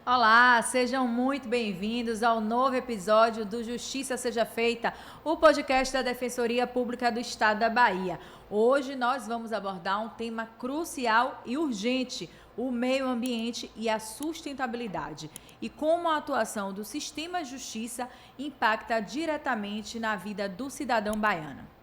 Olá, sejam muito bem-vindos ao novo episódio do Justiça Seja Feita, o podcast da Defensoria Pública do Estado da Bahia. Hoje nós vamos abordar um tema crucial e urgente, o meio ambiente e a sustentabilidade, e como a atuação do sistema de justiça impacta diretamente na vida do cidadão baiano.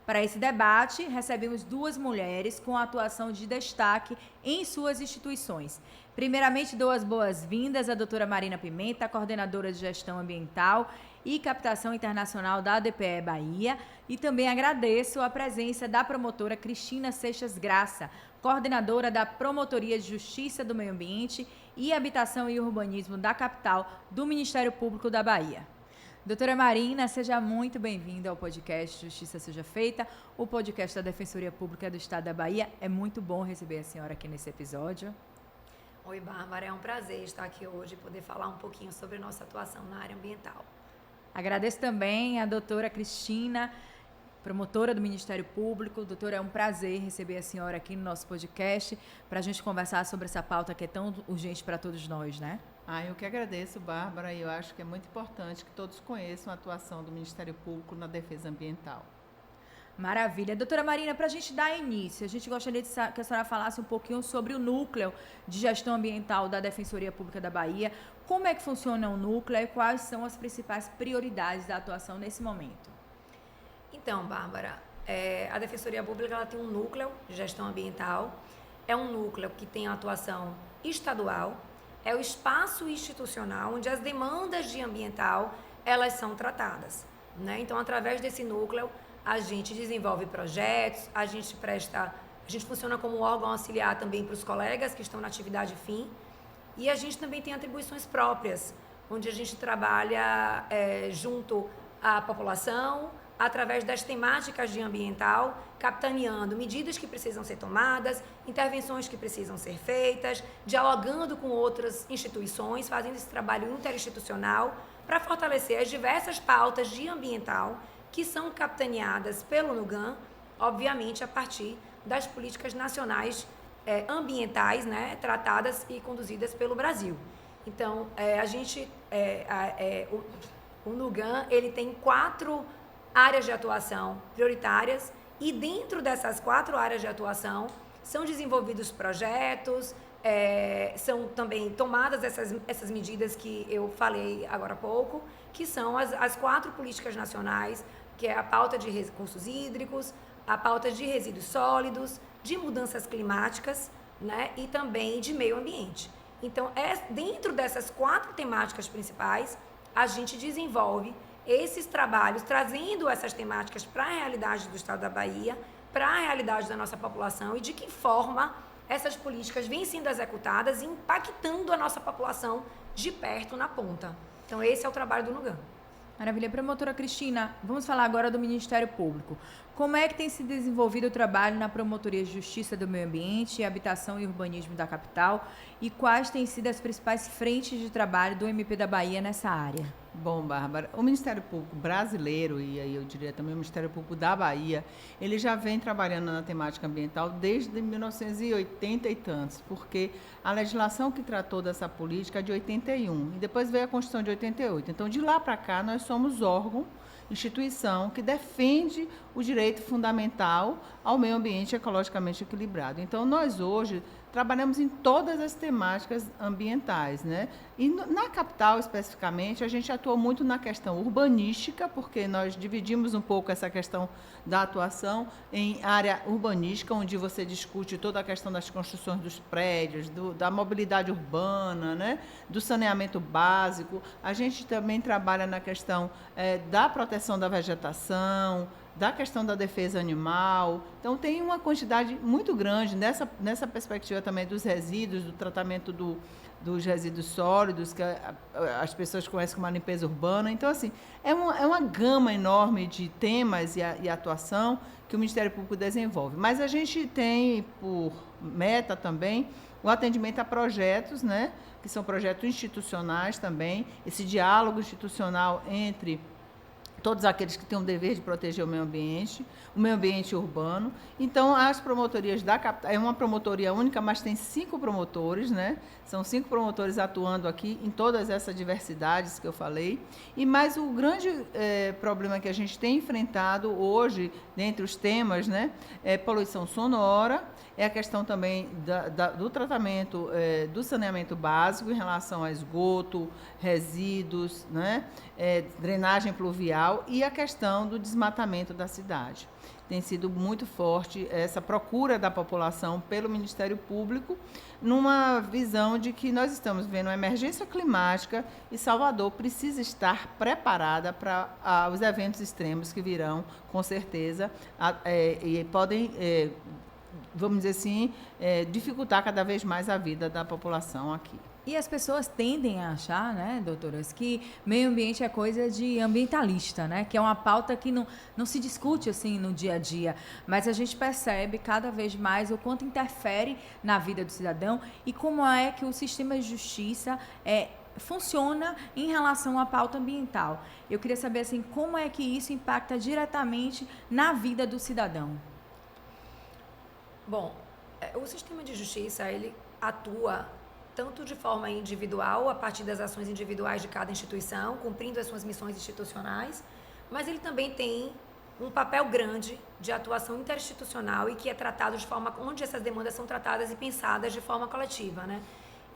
Para esse debate, recebemos duas mulheres com atuação de destaque em suas instituições. Primeiramente, dou as boas-vindas à doutora Marina Pimenta, coordenadora de Gestão Ambiental e Captação Internacional da DPE Bahia, e também agradeço a presença da promotora Cristina Seixas Graça, coordenadora da Promotoria de Justiça do Meio Ambiente e Habitação e Urbanismo da capital do Ministério Público da Bahia. Doutora Marina, seja muito bem-vinda ao podcast Justiça Seja Feita, o podcast da Defensoria Pública do Estado da Bahia. É muito bom receber a senhora aqui nesse episódio. Oi, Bárbara, é um prazer estar aqui hoje e poder falar um pouquinho sobre a nossa atuação na área ambiental. Agradeço também a doutora Cristina, promotora do Ministério Público. Doutora, é um prazer receber a senhora aqui no nosso podcast para a gente conversar sobre essa pauta que é tão urgente para todos nós, né? Eu que agradeço, Bárbara, e eu acho que é muito importante que todos conheçam a atuação do Ministério Público na defesa ambiental. Maravilha. Doutora Marina, para a gente dar início, a gente gostaria que a senhora falasse um pouquinho sobre o núcleo de gestão ambiental da Defensoria Pública da Bahia. Como é que funciona o núcleo e quais são as principais prioridades da atuação nesse momento? Então, Bárbara, a Defensoria Pública ela tem um núcleo de gestão ambiental, é um núcleo que tem atuação estadual, é o espaço institucional onde as demandas de ambiental elas são tratadas, né? Então, através desse núcleo, a gente desenvolve projetos, a gente funciona como um órgão auxiliar também para os colegas que estão na atividade fim, e a gente também tem atribuições próprias, onde a gente trabalha junto à população, através das temáticas de ambiental, capitaneando medidas que precisam ser tomadas, intervenções que precisam ser feitas, dialogando com outras instituições, fazendo esse trabalho interinstitucional para fortalecer as diversas pautas de ambiental que são capitaneadas pelo NUGAM, obviamente a partir das políticas nacionais ambientais, né, tratadas e conduzidas pelo Brasil. Então, o NUGAM ele tem 4 áreas de atuação prioritárias e dentro dessas 4 áreas de atuação são desenvolvidos projetos, são também tomadas essas medidas que eu falei agora há pouco, que são as 4 políticas nacionais, que é a pauta de recursos hídricos, a pauta de resíduos sólidos, de mudanças climáticas, né, e também de meio ambiente. Então, dentro dessas 4 temáticas principais, a gente desenvolve esses trabalhos, trazendo essas temáticas para a realidade do Estado da Bahia, para a realidade da nossa população e de que forma essas políticas vêm sendo executadas e impactando a nossa população de perto na ponta. Então, esse é o trabalho do NUGAM. Maravilha. Promotora Cristina, vamos falar agora do Ministério Público. Como é que tem se desenvolvido o trabalho na Promotoria de Justiça do Meio Ambiente, Habitação e Urbanismo da capital e quais têm sido as principais frentes de trabalho do MP da Bahia nessa área? Bom, Bárbara, o Ministério Público brasileiro, e aí eu diria também o Ministério Público da Bahia, ele já vem trabalhando na temática ambiental desde 1980 e tantos, porque a legislação que tratou dessa política é de 81, e depois veio a Constituição de 88. Então, de lá para cá, nós somos órgão, instituição que defende o direito fundamental ao meio ambiente ecologicamente equilibrado. Então, nós hoje trabalhamos em todas as temáticas ambientais, né? E na capital, especificamente, a gente atuou muito na questão urbanística, porque nós dividimos um pouco essa questão da atuação em área urbanística, onde você discute toda a questão das construções dos prédios, da mobilidade urbana, né? Do saneamento básico. A gente também trabalha na questão da proteção da vegetação, da questão da defesa animal. Então, tem uma quantidade muito grande nessa perspectiva também dos resíduos, do tratamento dos resíduos sólidos, que as pessoas conhecem como a limpeza urbana. Então, assim, é uma gama enorme de temas e atuação que o Ministério Público desenvolve. Mas a gente tem, por meta também, o atendimento a projetos, né, que são projetos institucionais também, esse diálogo institucional entre todos aqueles que têm o dever de proteger o meio ambiente urbano. Então, as promotorias da capital, é uma promotoria única, mas tem 5 promotores, né? São 5 promotores atuando aqui em todas essas diversidades que eu falei. E mais o grande problema que a gente tem enfrentado hoje, dentre os temas, né, é poluição sonora, é a questão também do tratamento do saneamento básico em relação a esgoto, resíduos, né, drenagem pluvial e a questão do desmatamento da cidade. Tem sido muito forte essa procura da população pelo Ministério Público, numa visão de que nós estamos vivendo uma emergência climática e Salvador precisa estar preparada para os eventos extremos que virão, com certeza, e podem, vamos dizer assim, dificultar cada vez mais a vida da população aqui. E as pessoas tendem a achar, né, doutoras, que meio ambiente é coisa de ambientalista, né, que é uma pauta que não se discute assim no dia a dia, mas a gente percebe cada vez mais o quanto interfere na vida do cidadão e como é que o sistema de justiça funciona em relação à pauta ambiental. Eu queria saber assim, como é que isso impacta diretamente na vida do cidadão. Bom, o sistema de justiça, ele atua tanto de forma individual, a partir das ações individuais de cada instituição, cumprindo as suas missões institucionais, mas ele também tem um papel grande de atuação interinstitucional e que é tratado de forma onde essas demandas são tratadas e pensadas de forma coletiva, né?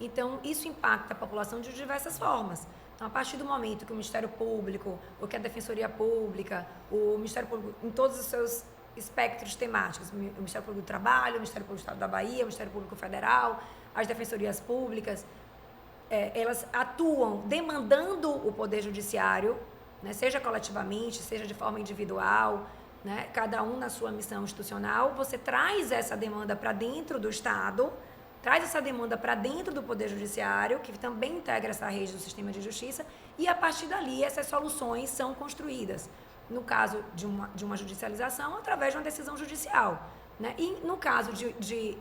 Então, isso impacta a população de diversas formas. Então, a partir do momento que o Ministério Público, ou que a Defensoria Pública, o Ministério Público, em todos os seus espectros temáticos, o Ministério Público do Trabalho, o Ministério Público do Estado da Bahia, o Ministério Público Federal, as defensorias públicas, elas atuam demandando o Poder Judiciário, né, seja coletivamente, seja de forma individual, né, cada um na sua missão institucional. Você traz essa demanda para dentro do Estado, traz essa demanda para dentro do Poder Judiciário, que também integra essa rede do sistema de justiça, e a partir dali essas soluções são construídas. No caso de uma judicialização, através de uma decisão judicial. Né? E no caso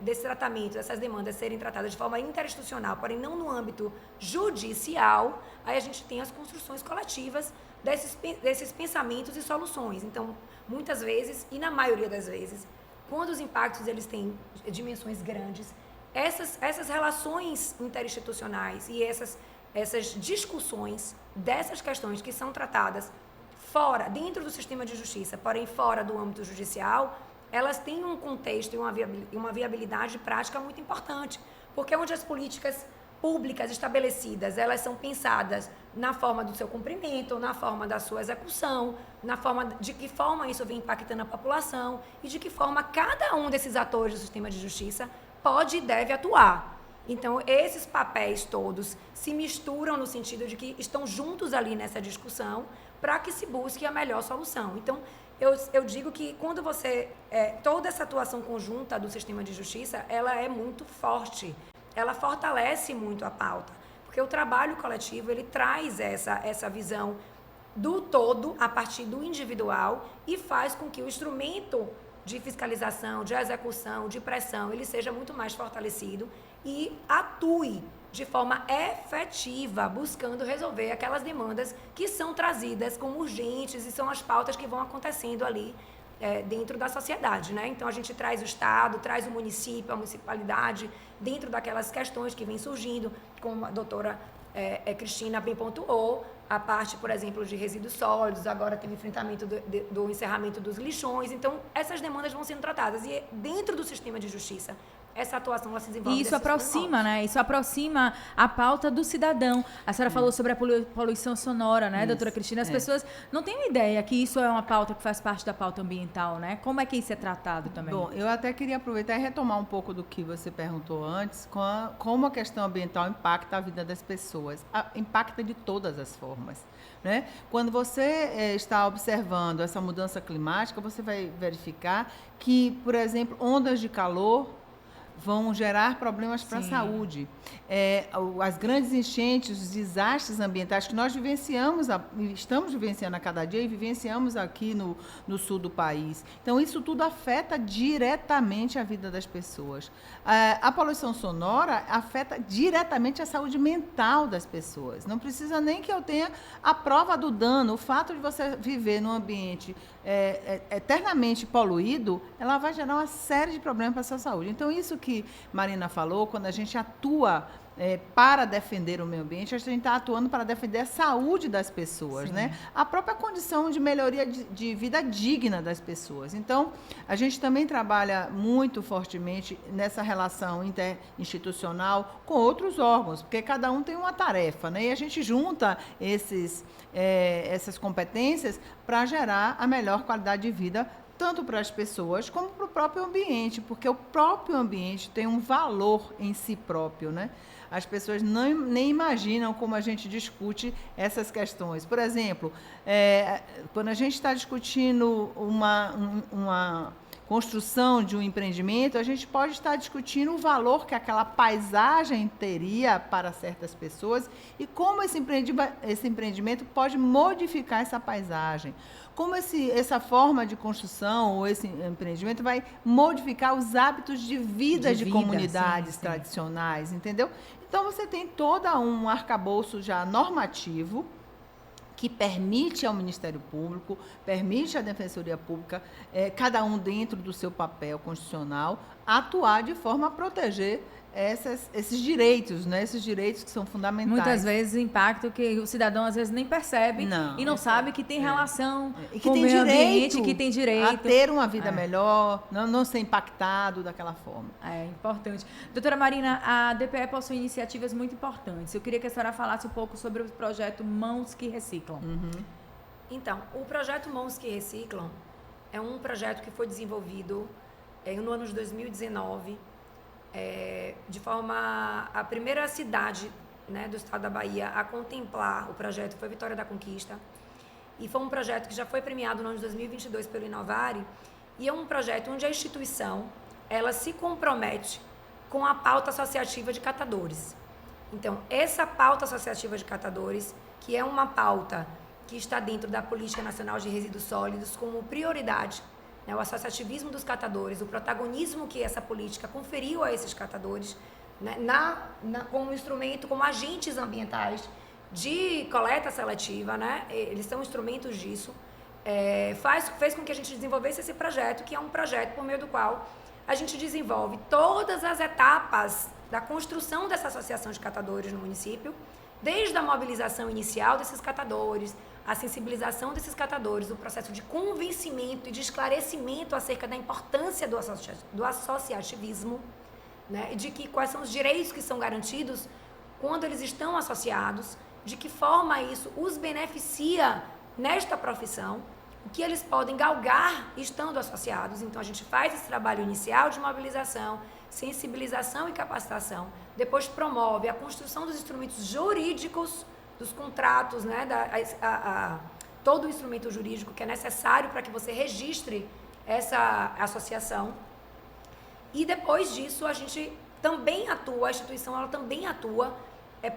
desse tratamento, dessas demandas serem tratadas de forma interinstitucional, porém não no âmbito judicial, aí a gente tem as construções coletivas desses pensamentos e soluções. Então, muitas vezes, e na maioria das vezes, quando os impactos eles têm dimensões grandes, essas relações interinstitucionais e essas discussões dessas questões que são tratadas dentro do sistema de justiça, porém fora do âmbito judicial, elas têm um contexto e uma viabilidade prática muito importante, porque é onde as políticas públicas estabelecidas, elas são pensadas na forma do seu cumprimento, na forma da sua execução, na forma de que forma isso vem impactando a população e de que forma cada um desses atores do sistema de justiça pode e deve atuar. Então, esses papéis todos se misturam no sentido de que estão juntos ali nessa discussão para que se busque a melhor solução. Então, eu digo que quando toda essa atuação conjunta do sistema de justiça, ela é muito forte, ela fortalece muito a pauta, porque o trabalho coletivo, ele traz essa visão do todo a partir do individual e faz com que o instrumento de fiscalização, de execução, de pressão, ele seja muito mais fortalecido e atue de forma efetiva, buscando resolver aquelas demandas que são trazidas como urgentes e são as pautas que vão acontecendo ali dentro da sociedade, né? Então, a gente traz o Estado, traz o município, a municipalidade, dentro daquelas questões que vêm surgindo, como a doutora Cristina bem pontuou, a parte, por exemplo, de resíduos sólidos, agora tem o enfrentamento do encerramento dos lixões. Então, essas demandas vão sendo tratadas. E dentro do sistema de justiça, essa atuação ela se desenvolve. E isso aproxima, né? Isso aproxima a pauta do cidadão. A senhora falou sobre a poluição sonora, né, doutora Cristina? As pessoas não têm ideia que isso é uma pauta que faz parte da pauta ambiental, né? Como é que isso é tratado também? Bom, eu até queria aproveitar e retomar um pouco do que você perguntou antes, como a questão ambiental impacta a vida das pessoas. Impacta de todas as formas, né? Quando você está observando essa mudança climática, você vai verificar que, por exemplo, ondas de calor vão gerar problemas para a saúde. As grandes enchentes, os desastres ambientais que nós estamos vivenciando a cada dia e vivenciamos aqui no sul do país. Então, isso tudo afeta diretamente a vida das pessoas. A poluição sonora afeta diretamente a saúde mental das pessoas. Não precisa nem que eu tenha a prova do dano. O fato de você viver num ambiente eternamente poluído, ela vai gerar uma série de problemas para a sua saúde. Então, isso que Marina falou, quando a gente atua para defender o meio ambiente, a gente está atuando para defender a saúde das pessoas, né? A própria condição de melhoria de vida digna das pessoas. Então, a gente também trabalha muito fortemente nessa relação interinstitucional com outros órgãos, porque cada um tem uma tarefa, né? E a gente junta essas competências para gerar a melhor qualidade de vida tanto para as pessoas como para o próprio ambiente, porque o próprio ambiente tem um valor em si próprio, né? As pessoas nem imaginam como a gente discute essas questões. Por exemplo, quando a gente está discutindo uma construção de um empreendimento, a gente pode estar discutindo o valor que aquela paisagem teria para certas pessoas e como esse empreendimento pode modificar essa paisagem. Como essa forma de construção ou esse empreendimento vai modificar os hábitos de vida de comunidades tradicionais, entendeu? Então, você tem todo um arcabouço já normativo que permite ao Ministério Público, permite à Defensoria Pública, cada um dentro do seu papel constitucional, atuar de forma a proteger esses direitos, né? Esses direitos que são fundamentais. Muitas vezes o impacto que o cidadão às vezes nem percebe e não sabe que tem relação com o meio ambiente, que tem direito a ter uma vida melhor, não ser impactado daquela forma. É importante. Doutora Marina, a DPE possui iniciativas muito importantes. Eu queria que a senhora falasse um pouco sobre o projeto Mãos que Reciclam. Então, o projeto Mãos que Reciclam é um projeto que foi desenvolvido no ano de 2019, de forma... A primeira cidade, né, do estado da Bahia a contemplar o projeto foi Vitória da Conquista. E foi um projeto que já foi premiado no ano de 2022 pelo Inovare. E é um projeto onde a instituição ela se compromete com a pauta associativa de catadores. Então, essa pauta associativa de catadores, que é uma pauta que está dentro da Política Nacional de Resíduos Sólidos como prioridade, né, o associativismo dos catadores, o protagonismo que essa política conferiu a esses catadores, né, como instrumento, como agentes ambientais de coleta seletiva, né, eles são instrumentos disso, fez com que a gente desenvolvesse esse projeto, que é um projeto por meio do qual a gente desenvolve todas as etapas da construção dessa associação de catadores no município, desde a mobilização inicial desses catadores, a sensibilização desses catadores, o processo de convencimento e de esclarecimento acerca da importância do associativismo, né, e de quais são os direitos que são garantidos quando eles estão associados, de que forma isso os beneficia nesta profissão, o que eles podem galgar estando associados. Então, a gente faz esse trabalho inicial de mobilização, sensibilização e capacitação, depois promove a construção dos instrumentos jurídicos, dos contratos, né, todo o instrumento jurídico que é necessário para que você registre essa associação. E depois disso, a gente também atua, a instituição ela também atua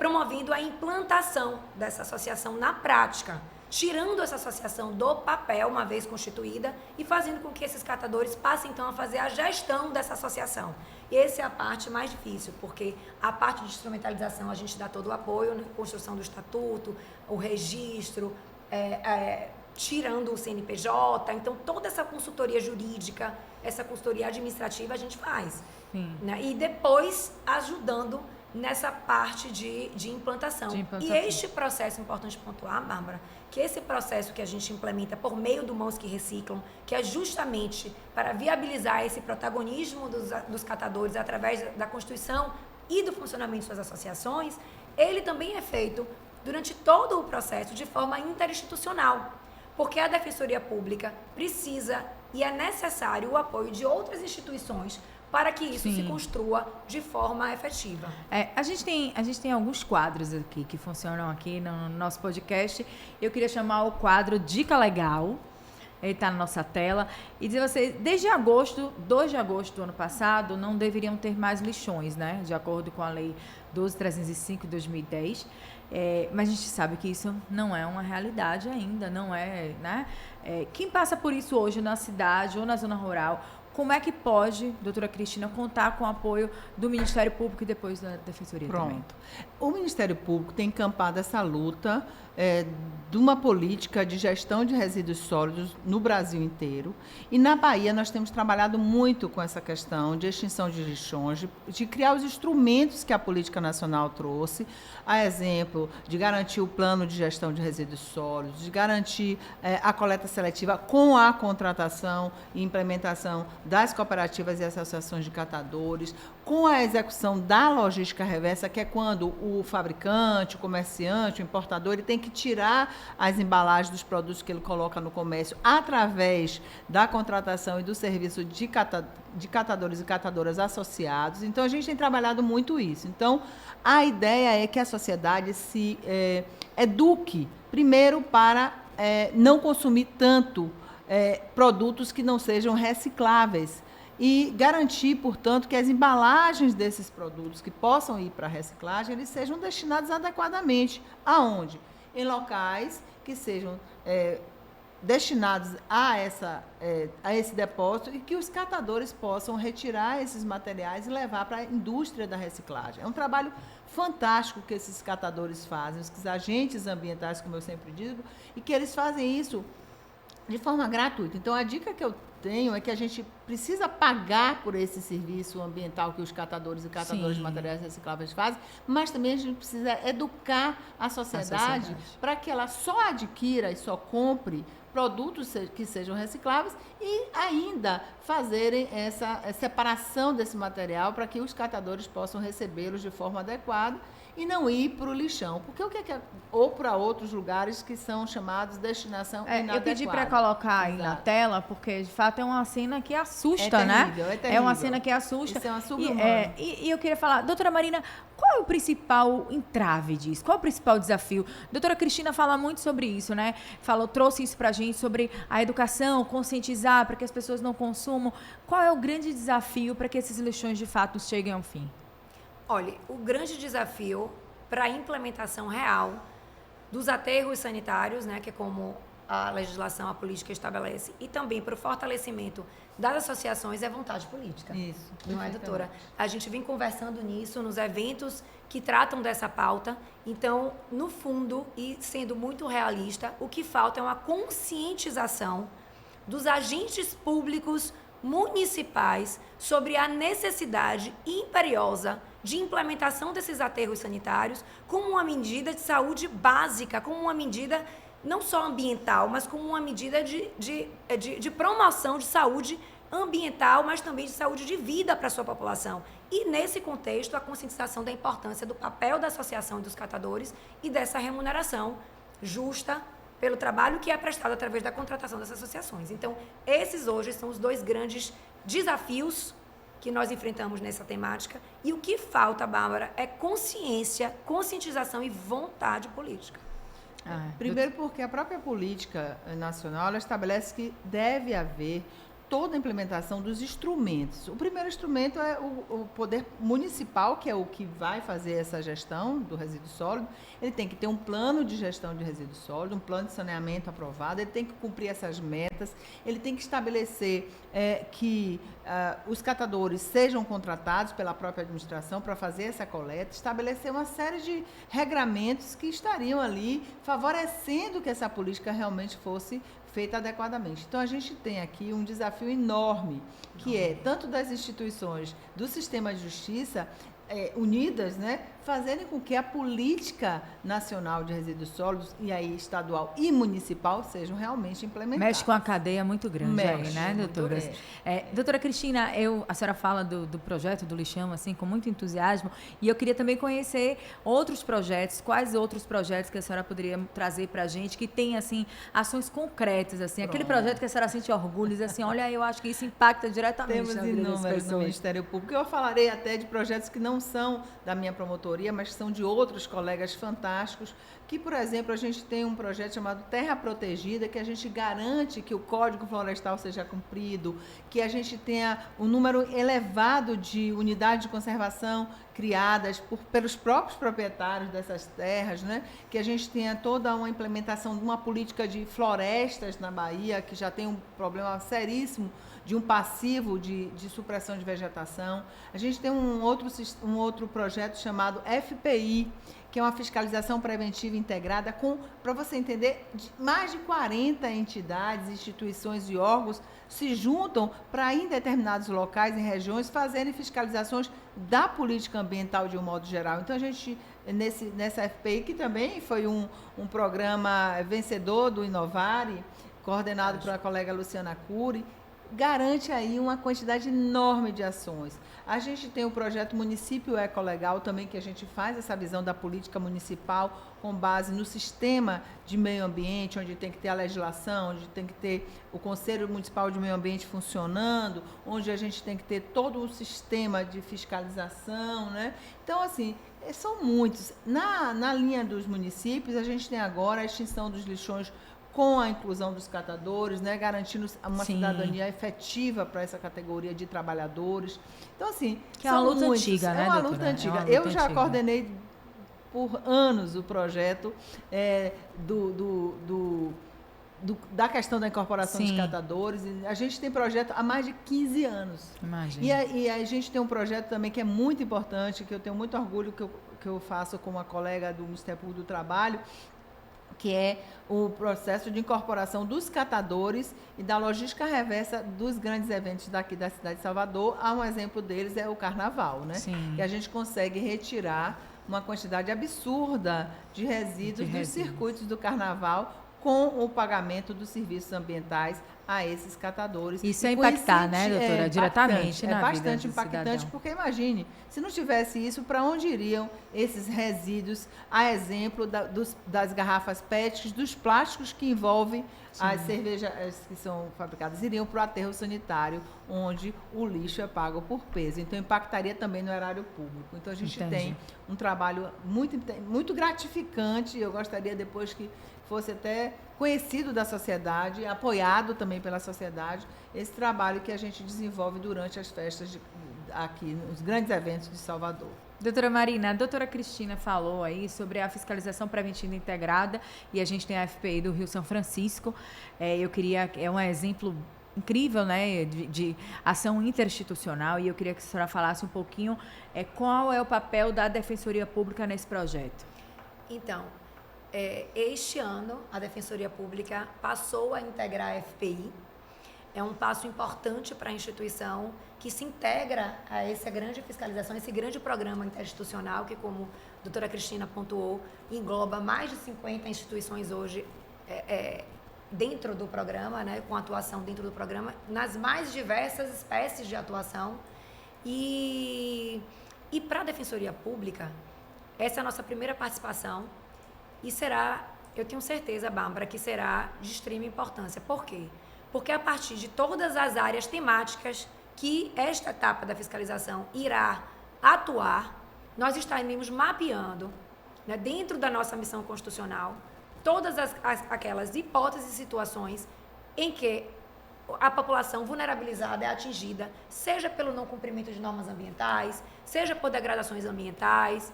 promovendo a implantação dessa associação na prática, tirando essa associação do papel, uma vez constituída, e fazendo com que esses catadores passem, então, a fazer a gestão dessa associação. E essa é a parte mais difícil, porque a parte de instrumentalização a gente dá todo o apoio, né? Construção do estatuto, o registro, tirando o CNPJ, então toda essa consultoria jurídica, essa consultoria administrativa a gente faz. Né? E depois ajudando nessa parte de implantação. E este processo, importante pontuar, Bárbara, que esse processo que a gente implementa por meio do Mãos que Reciclam, que é justamente para viabilizar esse protagonismo dos catadores através da constituição e do funcionamento de suas associações, ele também é feito durante todo o processo de forma interinstitucional, porque a Defensoria Pública precisa e é necessário o apoio de outras instituições para que isso se construa de forma efetiva. A gente tem alguns quadros aqui que funcionam aqui no nosso podcast. Eu queria chamar o quadro Dica Legal, ele está na nossa tela, e dizer a vocês, desde agosto, 2 de agosto do ano passado, não deveriam ter mais lixões, né? De acordo com a lei 12.305 de 2010. Mas a gente sabe que isso não é uma realidade ainda, não é, né? Quem passa por isso hoje na cidade ou na zona rural, como é que pode, doutora Cristina, contar com o apoio do Ministério Público e depois da Defensoria também? Pronto. O Ministério Público tem encampado essa luta de uma política de gestão de resíduos sólidos no Brasil inteiro. E na Bahia nós temos trabalhado muito com essa questão de extinção de lixões, de criar os instrumentos que a política nacional trouxe, a exemplo de garantir o plano de gestão de resíduos sólidos, de garantir a coleta seletiva com a contratação e implementação das cooperativas e associações de catadores, com a execução da logística reversa, que é quando o fabricante, o comerciante, o importador, ele tem que tirar as embalagens dos produtos que ele coloca no comércio através da contratação e do serviço de catadores e catadoras associados. Então, a gente tem trabalhado muito isso. Então, a ideia é que a sociedade se eduque, primeiro, para não consumir tanto produtos que não sejam recicláveis e garantir, portanto, que as embalagens desses produtos que possam ir para a reciclagem, eles sejam destinados adequadamente. Aonde? Em locais que sejam destinados a esse depósito e que os catadores possam retirar esses materiais e levar para a indústria da reciclagem. É um trabalho fantástico que esses catadores fazem, os agentes ambientais, como eu sempre digo, e que eles fazem isso de forma gratuita. Então, a dica que eu tenho é que a gente precisa pagar por esse serviço ambiental que os catadores e catadoras de materiais recicláveis fazem, mas também a gente precisa educar a sociedade para que ela só adquira e só compre produtos que sejam recicláveis e ainda fazerem essa separação desse material para que os catadores possam recebê-los de forma adequada e não ir para o lixão. Porque o que é ou para outros lugares que são chamados destinação inadequada. Eu pedi para colocar aí na tela, porque de fato é uma cena que assusta, né? É terrível. É uma cena que assusta. Isso é uma sub-humana. E eu queria falar, doutora Marina, qual é o principal entrave disso? Qual é o principal desafio? Doutora Cristina fala muito sobre isso, né? Trouxe isso para a gente, sobre a educação, conscientizar para que as pessoas não consumam. Qual é o grande desafio para que esses lixões de fato cheguem ao fim? Olha, o grande desafio para a implementação real dos aterros sanitários, né, que é como a legislação, a política estabelece, e também para o fortalecimento das associações é vontade política. Isso. Não é, doutora? A gente vem conversando nisso nos eventos que tratam dessa pauta. Então, no fundo, e sendo muito realista, o que falta é uma conscientização dos agentes públicos municipais sobre a necessidade imperiosa de implementação desses aterros sanitários como uma medida de saúde básica, como uma medida não só ambiental, mas como uma medida de promoção de saúde ambiental, mas também de saúde de vida para a sua população. E, nesse contexto, a conscientização da importância do papel da associação e dos catadores e dessa remuneração justa pelo trabalho que é prestado através da contratação dessas associações. Então, esses hoje são os 2 grandes desafios que nós enfrentamos nessa temática. E o que falta, Bárbara, é conscientização e vontade política. Primeiro porque a própria política nacional ela estabelece que deve haver toda a implementação dos instrumentos. O primeiro instrumento é o poder municipal, que é o que vai fazer essa gestão do resíduo sólido. Ele tem que ter um plano de gestão de resíduo sólido, um plano de saneamento aprovado, ele tem que cumprir essas metas, ele tem que estabelecer que os catadores sejam contratados pela própria administração para fazer essa coleta, estabelecer uma série de regramentos que estariam ali favorecendo que essa política realmente fosse feita adequadamente. Então, a gente tem aqui um desafio enorme, que é tanto das instituições do sistema de justiça unidas, né, fazerem com que a política nacional de resíduos sólidos, e aí estadual e municipal, sejam realmente implementadas. Mexe com a cadeia muito grande aí, né, doutora? Doutora Cristina, a senhora fala do projeto do lixão, assim, com muito entusiasmo, e eu queria também conhecer outros projetos, quais outros projetos que a senhora poderia trazer para a gente, que tem, assim, ações concretas, assim, aquele projeto que a senhora sente orgulho, diz assim, olha, eu acho que isso impacta diretamente na vida das pessoas. Temos inúmeros no Ministério Público. Eu falarei até de projetos que não são da minha promotoria, consultoria, mas são de outros colegas fantásticos, que, por exemplo, a gente tem um projeto chamado Terra Protegida, que a gente garante que o Código Florestal seja cumprido, que a gente tenha um número elevado de unidades de conservação criadas pelos próprios proprietários dessas terras, né? Que a gente tenha toda uma implementação de uma política de florestas na Bahia, que já tem um problema seríssimo de um passivo de supressão de vegetação. A gente tem um outro projeto chamado FPI, que é uma fiscalização preventiva integrada com, para você entender, mais de 40 entidades, instituições e órgãos se juntam para, em determinados locais e regiões, fazerem fiscalizações da política ambiental de um modo geral. Então, a gente, nessa FPI, que também foi um programa vencedor do Inovare, coordenado pela colega Luciana Cury, garante aí uma quantidade enorme de ações. A gente tem o projeto Município Ecolegal também, que a gente faz essa visão da política municipal com base no sistema de meio ambiente, onde tem que ter a legislação, onde tem que ter o Conselho Municipal de Meio Ambiente funcionando, onde a gente tem que ter todo o sistema de fiscalização, né? Então, assim, são muitos. Na linha dos municípios, a gente tem agora a extinção dos lixões com a inclusão dos catadores, né, garantindo uma cidadania efetiva para essa categoria de trabalhadores. Então, assim, que é uma luta antiga, né, é uma doutora? luta antiga. É uma luta Eu já antiga. coordenei por anos o projeto da questão da incorporação dos catadores. A gente tem projeto há mais de 15 anos. Imagina. E a gente tem um projeto também que é muito importante, que eu tenho muito orgulho que eu faço com uma colega do Ministério Público do Trabalho, que é o processo de incorporação dos catadores e da logística reversa dos grandes eventos daqui da cidade de Salvador. Um exemplo deles é o Carnaval, né? Sim. Que a gente consegue retirar uma quantidade absurda de resíduos dos circuitos do Carnaval com o pagamento dos serviços ambientais a esses catadores. Isso é impactar, né, doutora? Diretamente na vida do bastante impactante, cidadão. porque imagine, se não tivesse isso, para onde iriam esses resíduos, a exemplo das garrafas PET, dos plásticos que envolvem as cervejas que são fabricadas, iriam para o aterro sanitário, onde o lixo é pago por peso. Então, impactaria também no erário público. Então, a gente tem um trabalho muito gratificante. Eu gostaria depois que fosse até conhecido da sociedade, apoiado também pela sociedade, esse trabalho que a gente desenvolve durante as festas aqui, nos grandes eventos de Salvador. Doutora Marina, a doutora Cristina falou aí sobre a fiscalização preventiva integrada e a gente tem a FPI do Rio São Francisco. É um exemplo incrível, né, de ação interinstitucional, e eu queria que a senhora falasse um pouquinho qual é o papel da Defensoria Pública nesse projeto. Então, este ano, a Defensoria Pública passou a integrar a FPI. É um passo importante para a instituição que se integra a essa grande fiscalização, esse grande programa interinstitucional que, como a doutora Cristina pontuou, engloba mais de 50 instituições hoje dentro do programa, né, com atuação dentro do programa, nas mais diversas espécies de atuação. E para a Defensoria Pública, essa é a nossa primeira participação. E será, eu tenho certeza, Bárbara, que será de extrema importância. Por quê? Porque a partir de todas as áreas temáticas que esta etapa da fiscalização irá atuar, nós estaremos mapeando, né, dentro da nossa missão constitucional, todas aquelas hipóteses e situações em que a população vulnerabilizada é atingida, seja pelo não cumprimento de normas ambientais, seja por degradações ambientais.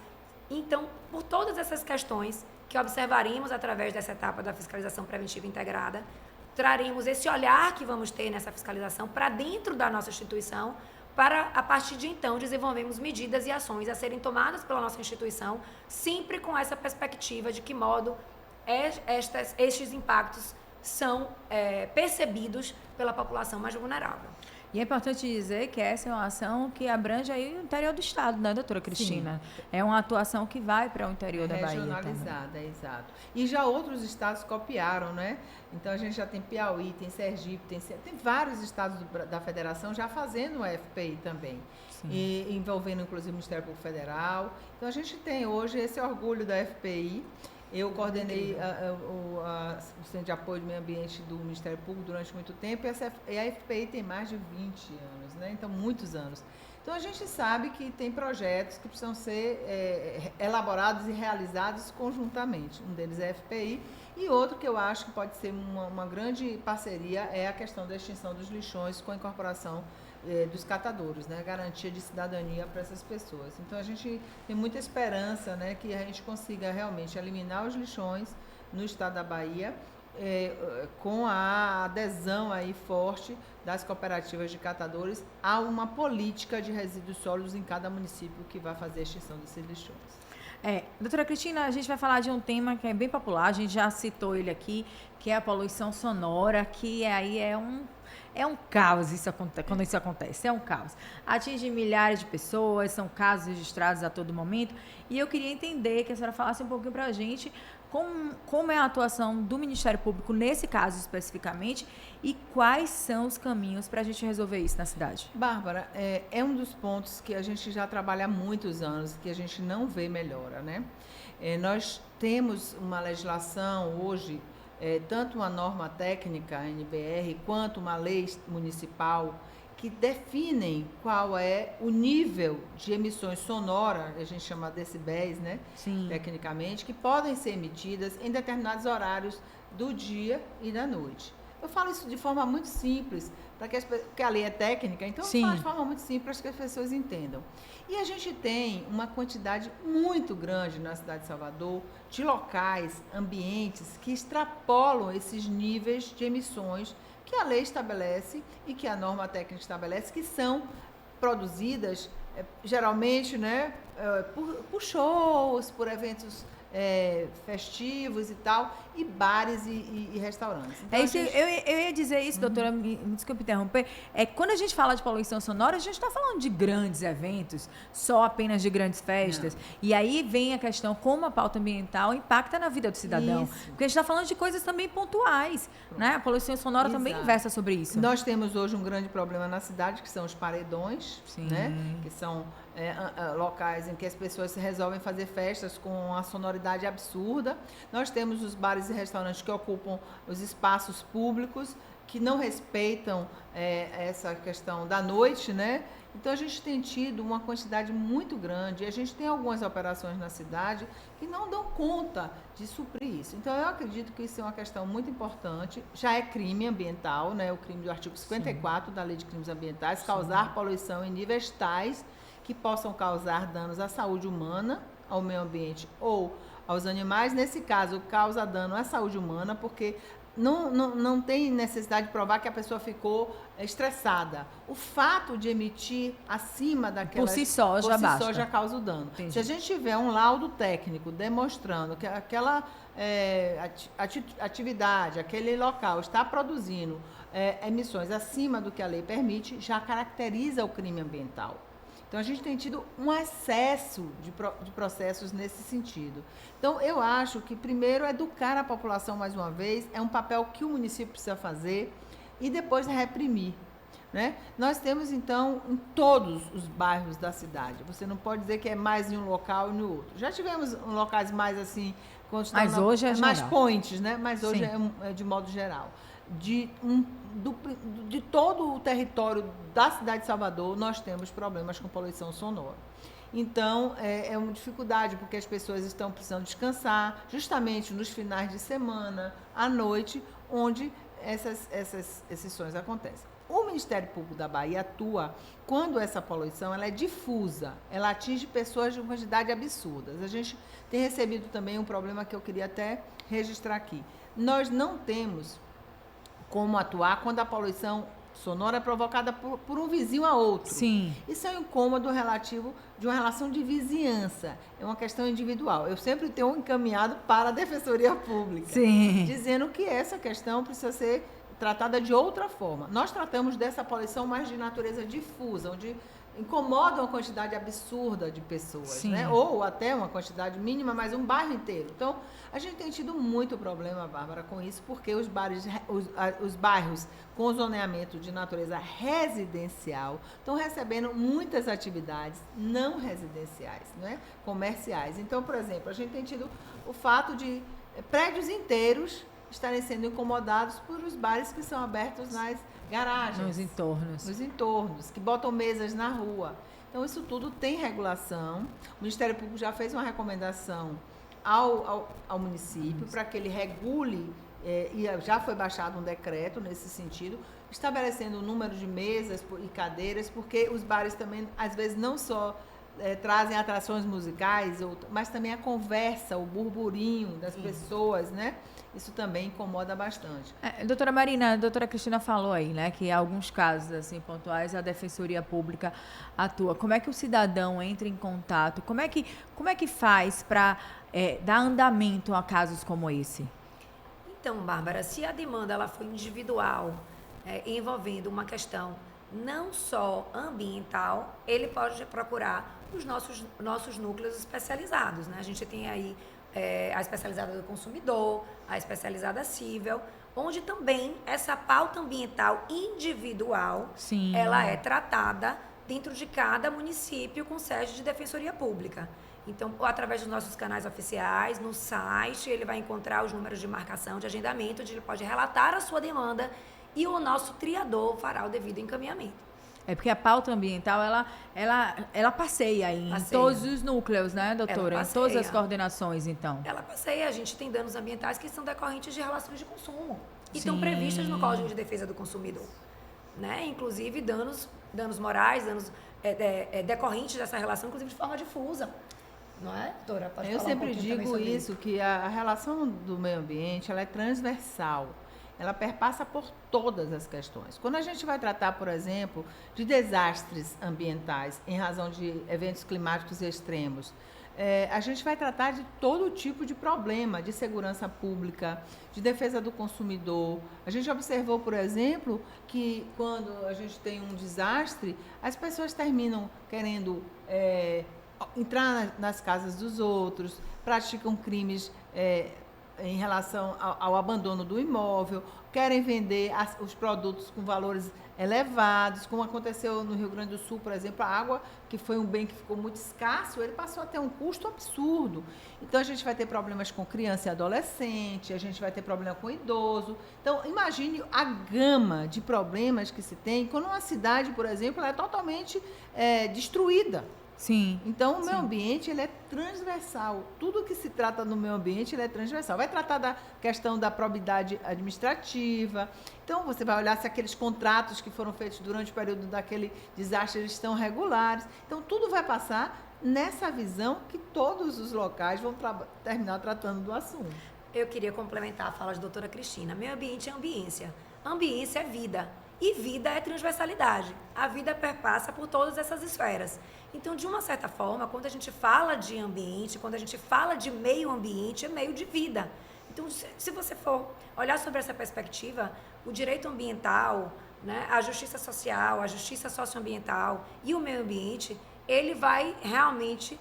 Então, por todas essas questões que observaremos através dessa etapa da fiscalização preventiva integrada, traremos esse olhar que vamos ter nessa fiscalização para dentro da nossa instituição, para, a partir de então, desenvolvermos medidas e ações a serem tomadas pela nossa instituição, sempre com essa perspectiva de que modo estes impactos são percebidos pela população mais vulnerável. E é importante dizer que essa é uma ação que abrange aí o interior do estado, né, doutora Cristina? Sim. É uma atuação que vai para o interior da Bahia. Regionalizada, exato. E já outros estados copiaram, né? Então, a gente já tem Piauí, tem Sergipe, tem vários estados da federação já fazendo o FPI também. E envolvendo, inclusive, o Ministério Público Federal. Então, a gente tem hoje esse orgulho da FPI. Eu coordenei o Centro de Apoio do Meio Ambiente do Ministério Público durante muito tempo, e a FPI tem mais de 20 anos, né? Então, muitos anos. Então, a gente sabe que tem projetos que precisam ser elaborados e realizados conjuntamente. Um deles é a FPI, e outro que eu acho que pode ser uma grande parceria é a questão da extinção dos lixões com a incorporação dos catadores, né? Garantia de cidadania para essas pessoas. Então, a gente tem muita esperança, né, que a gente consiga realmente eliminar os lixões no estado da Bahia, com a adesão aí forte das cooperativas de catadores a uma política de resíduos sólidos em cada município que vai fazer a extinção desses lixões. Doutora Cristina, a gente vai falar de um tema que é bem popular, a gente já citou ele aqui, que é a poluição sonora, que aí é um caos quando isso acontece, é um caos. Atinge milhares de pessoas, são casos registrados a todo momento, e eu queria entender, que a senhora falasse um pouquinho para a gente como é a atuação do Ministério Público nesse caso especificamente e quais são os caminhos para a gente resolver isso na cidade. Bárbara, é um dos pontos que a gente já trabalha há muitos anos, que a gente não vê melhora, né? Nós temos uma legislação hoje, tanto uma norma técnica, a NBR, quanto uma lei municipal, que definem qual é o nível de emissões sonoras, a gente chama decibéis, né? Sim. Tecnicamente, que podem ser emitidas em determinados horários do dia e da noite. Eu falo isso de forma muito simples, porque a lei é técnica, então eu falo de forma muito simples para que as pessoas entendam. E a gente tem uma quantidade muito grande na cidade de Salvador de locais, ambientes que extrapolam esses níveis de emissões que a lei estabelece e que a norma técnica estabelece, que são produzidas geralmente, né, por shows, por eventos festivos e tal, e bares e restaurantes. Então, eu ia dizer isso, doutora, me desculpe interromper, quando a gente fala de poluição sonora, a gente está falando de grandes eventos, só apenas de grandes festas, e aí vem a questão como a pauta ambiental impacta na vida do cidadão, porque a gente está falando de coisas também pontuais, né? A poluição sonora também versa sobre isso. Nós temos hoje um grande problema na cidade, que são os paredões, né? Que são locais em que as pessoas resolvem fazer festas com uma sonoridade absurda. Nós temos os bares e restaurantes que ocupam os espaços públicos, que não respeitam essa questão da noite, né? Então, a gente tem tido uma quantidade muito grande, e a gente tem algumas operações na cidade que não dão conta de suprir isso. Então, eu acredito que isso é uma questão muito importante. Já é crime ambiental, né? O crime do artigo 54 da Lei de Crimes Ambientais, causar poluição em níveis tais que possam causar danos à saúde humana, ao meio ambiente ou aos animais. Nesse caso, causa dano à saúde humana, porque não tem necessidade de provar que a pessoa ficou estressada. O fato de emitir acima daquela... Por si só já causa o dano. Entendi. Se a gente tiver um laudo técnico demonstrando que aquela atividade, aquele local está produzindo emissões acima do que a lei permite, já caracteriza o crime ambiental. Então, a gente tem tido um excesso de processos nesse sentido. Então, eu acho que, primeiro, educar a população, mais uma vez, é um papel que o município precisa fazer, e depois reprimir, né? Nós temos, então, em todos os bairros da cidade. Você não pode dizer que é mais em um local e no outro. Já tivemos locais mais assim... Mas hoje é mais geral. Points, né? Mas hoje é de modo geral. De todo o território da cidade de Salvador, nós temos problemas com poluição sonora. Então, é uma dificuldade, porque as pessoas estão precisando descansar, justamente nos finais de semana, à noite, onde esses sons acontecem. O Ministério Público da Bahia atua quando essa poluição ela é difusa, ela atinge pessoas de uma quantidade absurda. A gente tem recebido também um problema que eu queria até registrar aqui. Nós não temos como atuar quando a poluição sonora é provocada por um vizinho a outro. Sim. Isso é um incômodo relativo de uma relação de vizinhança. É uma questão individual. Eu sempre tenho encaminhado para a Defensoria Pública, dizendo que essa questão precisa ser tratada de outra forma. Nós tratamos dessa poluição mais de natureza difusa, onde incomoda uma quantidade absurda de pessoas, né? Ou até uma quantidade mínima, mas um bairro inteiro. Então, a gente tem tido muito problema, Bárbara, com isso, porque os bairros com zoneamento de natureza residencial estão recebendo muitas atividades não residenciais, né? Comerciais. Então, por exemplo, a gente tem tido o fato de prédios inteiros estarem sendo incomodados por os bares que são abertos nas garagens. Nos entornos. Nos entornos, que botam mesas na rua. Então, isso tudo tem regulação. O Ministério Público já fez uma recomendação ao município para que ele regule, e já foi baixado um decreto nesse sentido, estabelecendo o número de mesas e cadeiras, porque os bares também, às vezes, não só trazem atrações musicais, mas também a conversa, o burburinho das pessoas, né? Isso também incomoda bastante. Doutora Marina, a doutora Cristina falou aí, né, que em alguns casos assim, pontuais a Defensoria Pública atua. Como é que o cidadão entra em contato? Como é que faz para dar andamento a casos como esse? Então, Bárbara, se a demanda ela for individual, envolvendo uma questão não só ambiental, ele pode procurar os nossos núcleos especializados, né? A gente tem aí a especializada do consumidor, a especializada cível, onde também essa pauta ambiental individual, Sim, ela é tratada dentro de cada município com sede de Defensoria Pública. Então, através dos nossos canais oficiais, no site, ele vai encontrar os números de marcação, de agendamento, onde ele pode relatar a sua demanda e o nosso triador fará o devido encaminhamento. É porque a pauta ambiental, ela passeia em todos os núcleos, né, doutora? Em todas as coordenações, então. Ela passeia. A gente tem danos ambientais que são decorrentes de relações de consumo. E Sim. estão previstas no Código de Defesa do Consumidor. Né? Inclusive, danos morais, danos decorrentes dessa relação, inclusive de forma difusa. Não é, doutora? Pode Eu falar sempre digo isso, isso, que a relação do meio ambiente ela é transversal. Ela perpassa por todas as questões. Quando a gente vai tratar, por exemplo, de desastres ambientais em razão de eventos climáticos extremos, a gente vai tratar de todo tipo de problema, de segurança pública, de defesa do consumidor. A gente observou, por exemplo, que quando a gente tem um desastre, as pessoas terminam querendo entrar nas casas dos outros, praticam crimes em relação ao abandono do imóvel, querem vender os produtos com valores elevados, como aconteceu no Rio Grande do Sul, por exemplo, a água, que foi um bem que ficou muito escasso, ele passou a ter um custo absurdo. Então, a gente vai ter problemas com criança e adolescente, a gente vai ter problema com idoso. Então, imagine a gama de problemas que se tem quando uma cidade, por exemplo, ela é totalmente destruída. Sim. Então, o meio ambiente ele é transversal. Tudo que se trata no meio ambiente ele é transversal. Vai tratar da questão da probidade administrativa. Então, você vai olhar se aqueles contratos que foram feitos durante o período daquele desastre eles estão regulares. Então, tudo vai passar nessa visão que todos os locais vão terminar tratando do assunto. Eu queria complementar a fala da doutora Cristina. Meio ambiente é ambiência. Ambiência é vida. E vida é transversalidade. A vida perpassa por todas essas esferas. Então, de uma certa forma, quando a gente fala de ambiente, quando a gente fala de meio ambiente, é meio de vida. Então, se você for olhar sobre essa perspectiva, o direito ambiental, né, a justiça social, a justiça socioambiental e o meio ambiente, ele vai realmente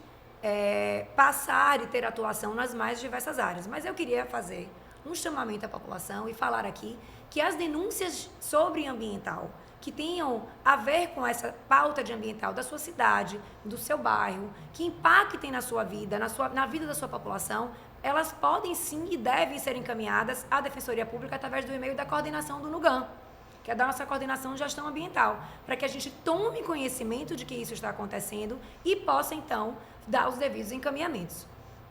passar e ter atuação nas mais diversas áreas. Mas eu queria fazer um chamamento à população e falar aqui que as denúncias sobre ambiental que tenham a ver com essa pauta de ambiental da sua cidade, do seu bairro, que impactem na sua vida, na vida da sua população, elas podem sim e devem ser encaminhadas à Defensoria Pública através do e-mail da coordenação do NUGAM, que é da nossa coordenação de gestão ambiental, para que a gente tome conhecimento de que isso está acontecendo e possa, então, dar os devidos encaminhamentos.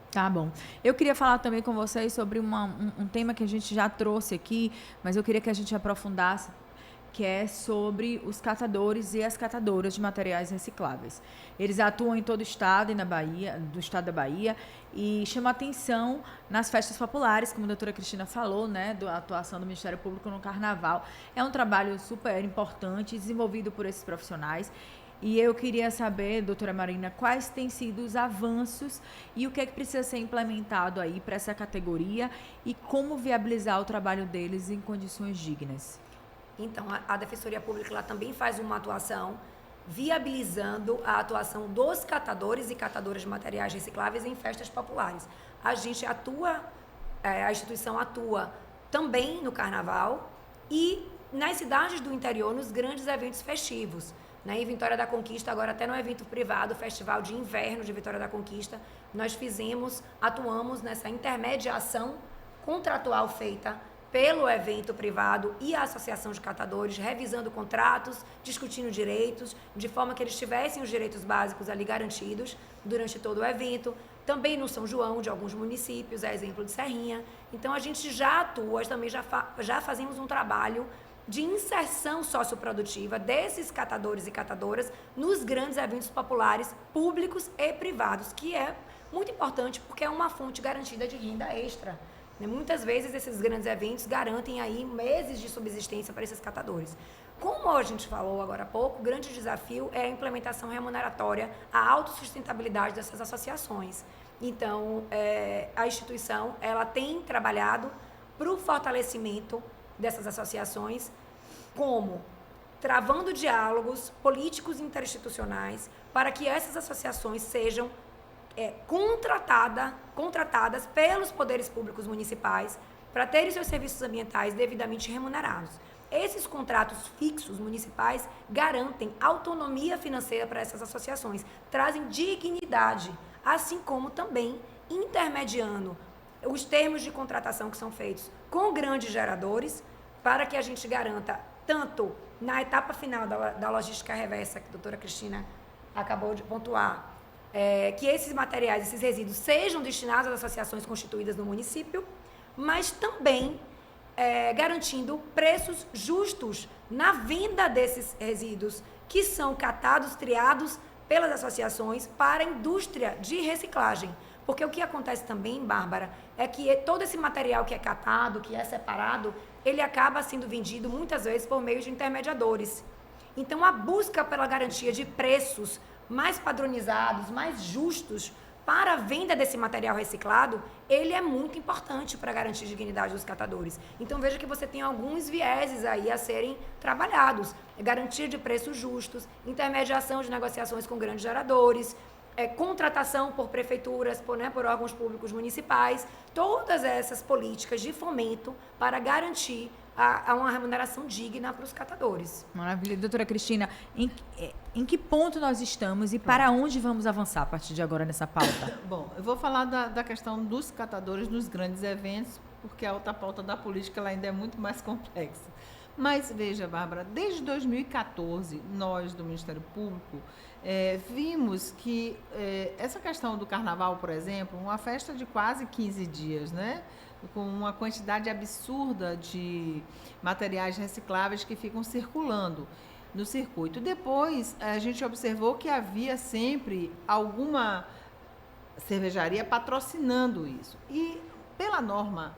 Tá bom. Eu queria falar também com vocês sobre um tema que a gente já trouxe aqui, mas eu queria que a gente aprofundasse, que é sobre os catadores e as catadoras de materiais recicláveis. Eles atuam em todo o estado e do estado da Bahia e chamam atenção nas festas populares, como a doutora Cristina falou, né, da atuação do Ministério Público no Carnaval. É um trabalho super importante, desenvolvido por esses profissionais. E eu queria saber, doutora Marina, quais têm sido os avanços e o que é que precisa ser implementado aí para essa categoria e como viabilizar o trabalho deles em condições dignas. Então, a Defensoria Pública ela também faz uma atuação viabilizando a atuação dos catadores e catadoras de materiais recicláveis em festas populares. A gente atua, a instituição atua também no Carnaval e nas cidades do interior, nos grandes eventos festivos. Né? Em Vitória da Conquista, agora até no evento privado, o Festival de Inverno de Vitória da Conquista, nós atuamos nessa intermediação contratual feita pelo evento privado e a associação de catadores, revisando contratos, discutindo direitos, de forma que eles tivessem os direitos básicos ali garantidos durante todo o evento. Também no São João, de alguns municípios, é exemplo de Serrinha. Então, a gente já atua, também já fazemos um trabalho de inserção socioprodutiva desses catadores e catadoras nos grandes eventos populares, públicos e privados, que é muito importante porque é uma fonte garantida de renda extra. Muitas vezes esses grandes eventos garantem aí meses de subsistência para esses catadores. Como a gente falou agora há pouco, o grande desafio é a implementação remuneratória, a autossustentabilidade dessas associações. Então, a instituição ela tem trabalhado para o fortalecimento dessas associações, como travando diálogos políticos e interinstitucionais para que essas associações sejam contratadas pelos poderes públicos municipais para terem seus serviços ambientais devidamente remunerados. Esses contratos fixos municipais garantem autonomia financeira para essas associações, trazem dignidade, assim como também intermediando os termos de contratação que são feitos com grandes geradores, para que a gente garanta, tanto na etapa final da logística reversa, que a doutora Cristina acabou de pontuar, que esses materiais, esses resíduos sejam destinados às associações constituídas no município, mas também garantindo preços justos na venda desses resíduos, que são catados, triados pelas associações para a indústria de reciclagem. Porque o que acontece também, Bárbara, é que todo esse material que é catado, que é separado, ele acaba sendo vendido muitas vezes por meio de intermediadores. Então, a busca pela garantia de preços mais padronizados, mais justos para a venda desse material reciclado, ele é muito importante para garantir a dignidade dos catadores. Então, veja que você tem alguns vieses aí a serem trabalhados. Garantia de preços justos, intermediação de negociações com grandes geradores, contratação por prefeituras, por órgãos públicos municipais, todas essas políticas de fomento para garantir uma remuneração digna para os catadores. Maravilha. Doutora Cristina, em que ponto nós estamos e para onde vamos avançar a partir de agora nessa pauta? Bom, eu vou falar da questão dos catadores nos grandes eventos, porque a outra pauta da política ela ainda é muito mais complexa. Mas, veja, Bárbara, desde 2014, nós do Ministério Público vimos que essa questão do carnaval, por exemplo, uma festa de quase 15 dias, né? Com uma quantidade absurda de materiais recicláveis que ficam circulando no circuito. Depois, a gente observou que havia sempre alguma cervejaria patrocinando isso. E, pela norma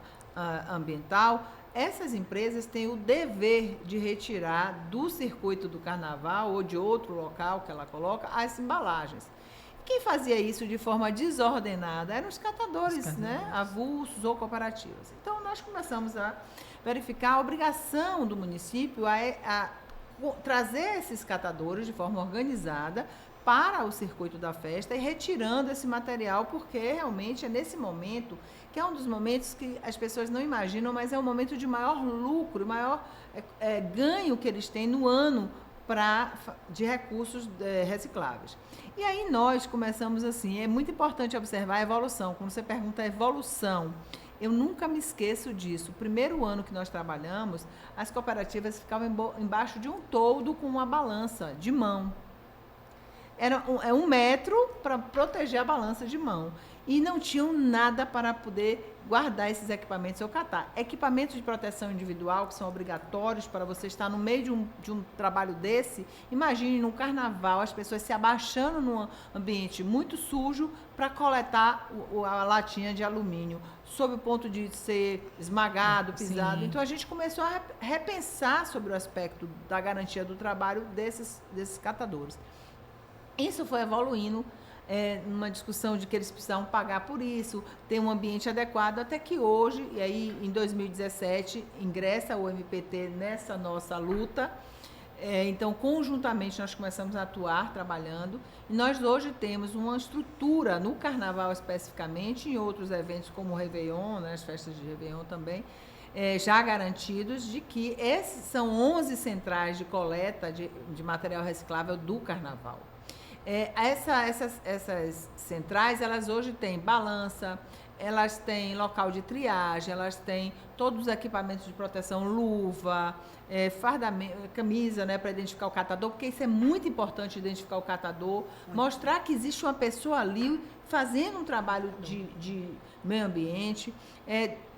ambiental, essas empresas têm o dever de retirar do circuito do carnaval ou de outro local que ela coloca as embalagens. Quem fazia isso de forma desordenada eram os catadores, né? Avulsos ou cooperativas. Então, nós começamos a verificar a obrigação do município a trazer esses catadores de forma organizada para o circuito da festa e retirando esse material, porque realmente é nesse momento, que é um dos momentos que as pessoas não imaginam, mas é um momento de maior lucro, maior ganho que eles têm no ano de recursos recicláveis. E aí nós começamos assim, é muito importante observar a evolução. Quando você pergunta a evolução, eu nunca me esqueço disso. O primeiro ano que nós trabalhamos, as cooperativas ficavam embaixo de um toldo com uma balança de mão. Era 1 metro para proteger a balança de mão. E não tinham nada para poder guardar esses equipamentos ou catar. Equipamentos de proteção individual, que são obrigatórios para você estar no meio de um trabalho desse. Imagine num carnaval, as pessoas se abaixando num ambiente muito sujo para coletar a latinha de alumínio, sob o ponto de ser esmagado, pisado. Sim. Então, a gente começou a repensar sobre o aspecto da garantia do trabalho desses catadores. Isso foi evoluindo numa discussão de que eles precisavam pagar por isso, ter um ambiente adequado, até que hoje, e aí em 2017, ingressa o MPT nessa nossa luta. Então, conjuntamente, nós começamos a atuar, trabalhando, e nós hoje temos uma estrutura, no Carnaval especificamente, em outros eventos como o Réveillon, né, as festas de Réveillon também, já garantidos de que esses são 11 centrais de coleta de material reciclável do Carnaval. Essas centrais, elas hoje têm balança, elas têm local de triagem, elas têm todos os equipamentos de proteção, luva, camisa, né, para identificar o catador, porque isso é muito importante, identificar o catador, mostrar que existe uma pessoa ali fazendo um trabalho de meio ambiente.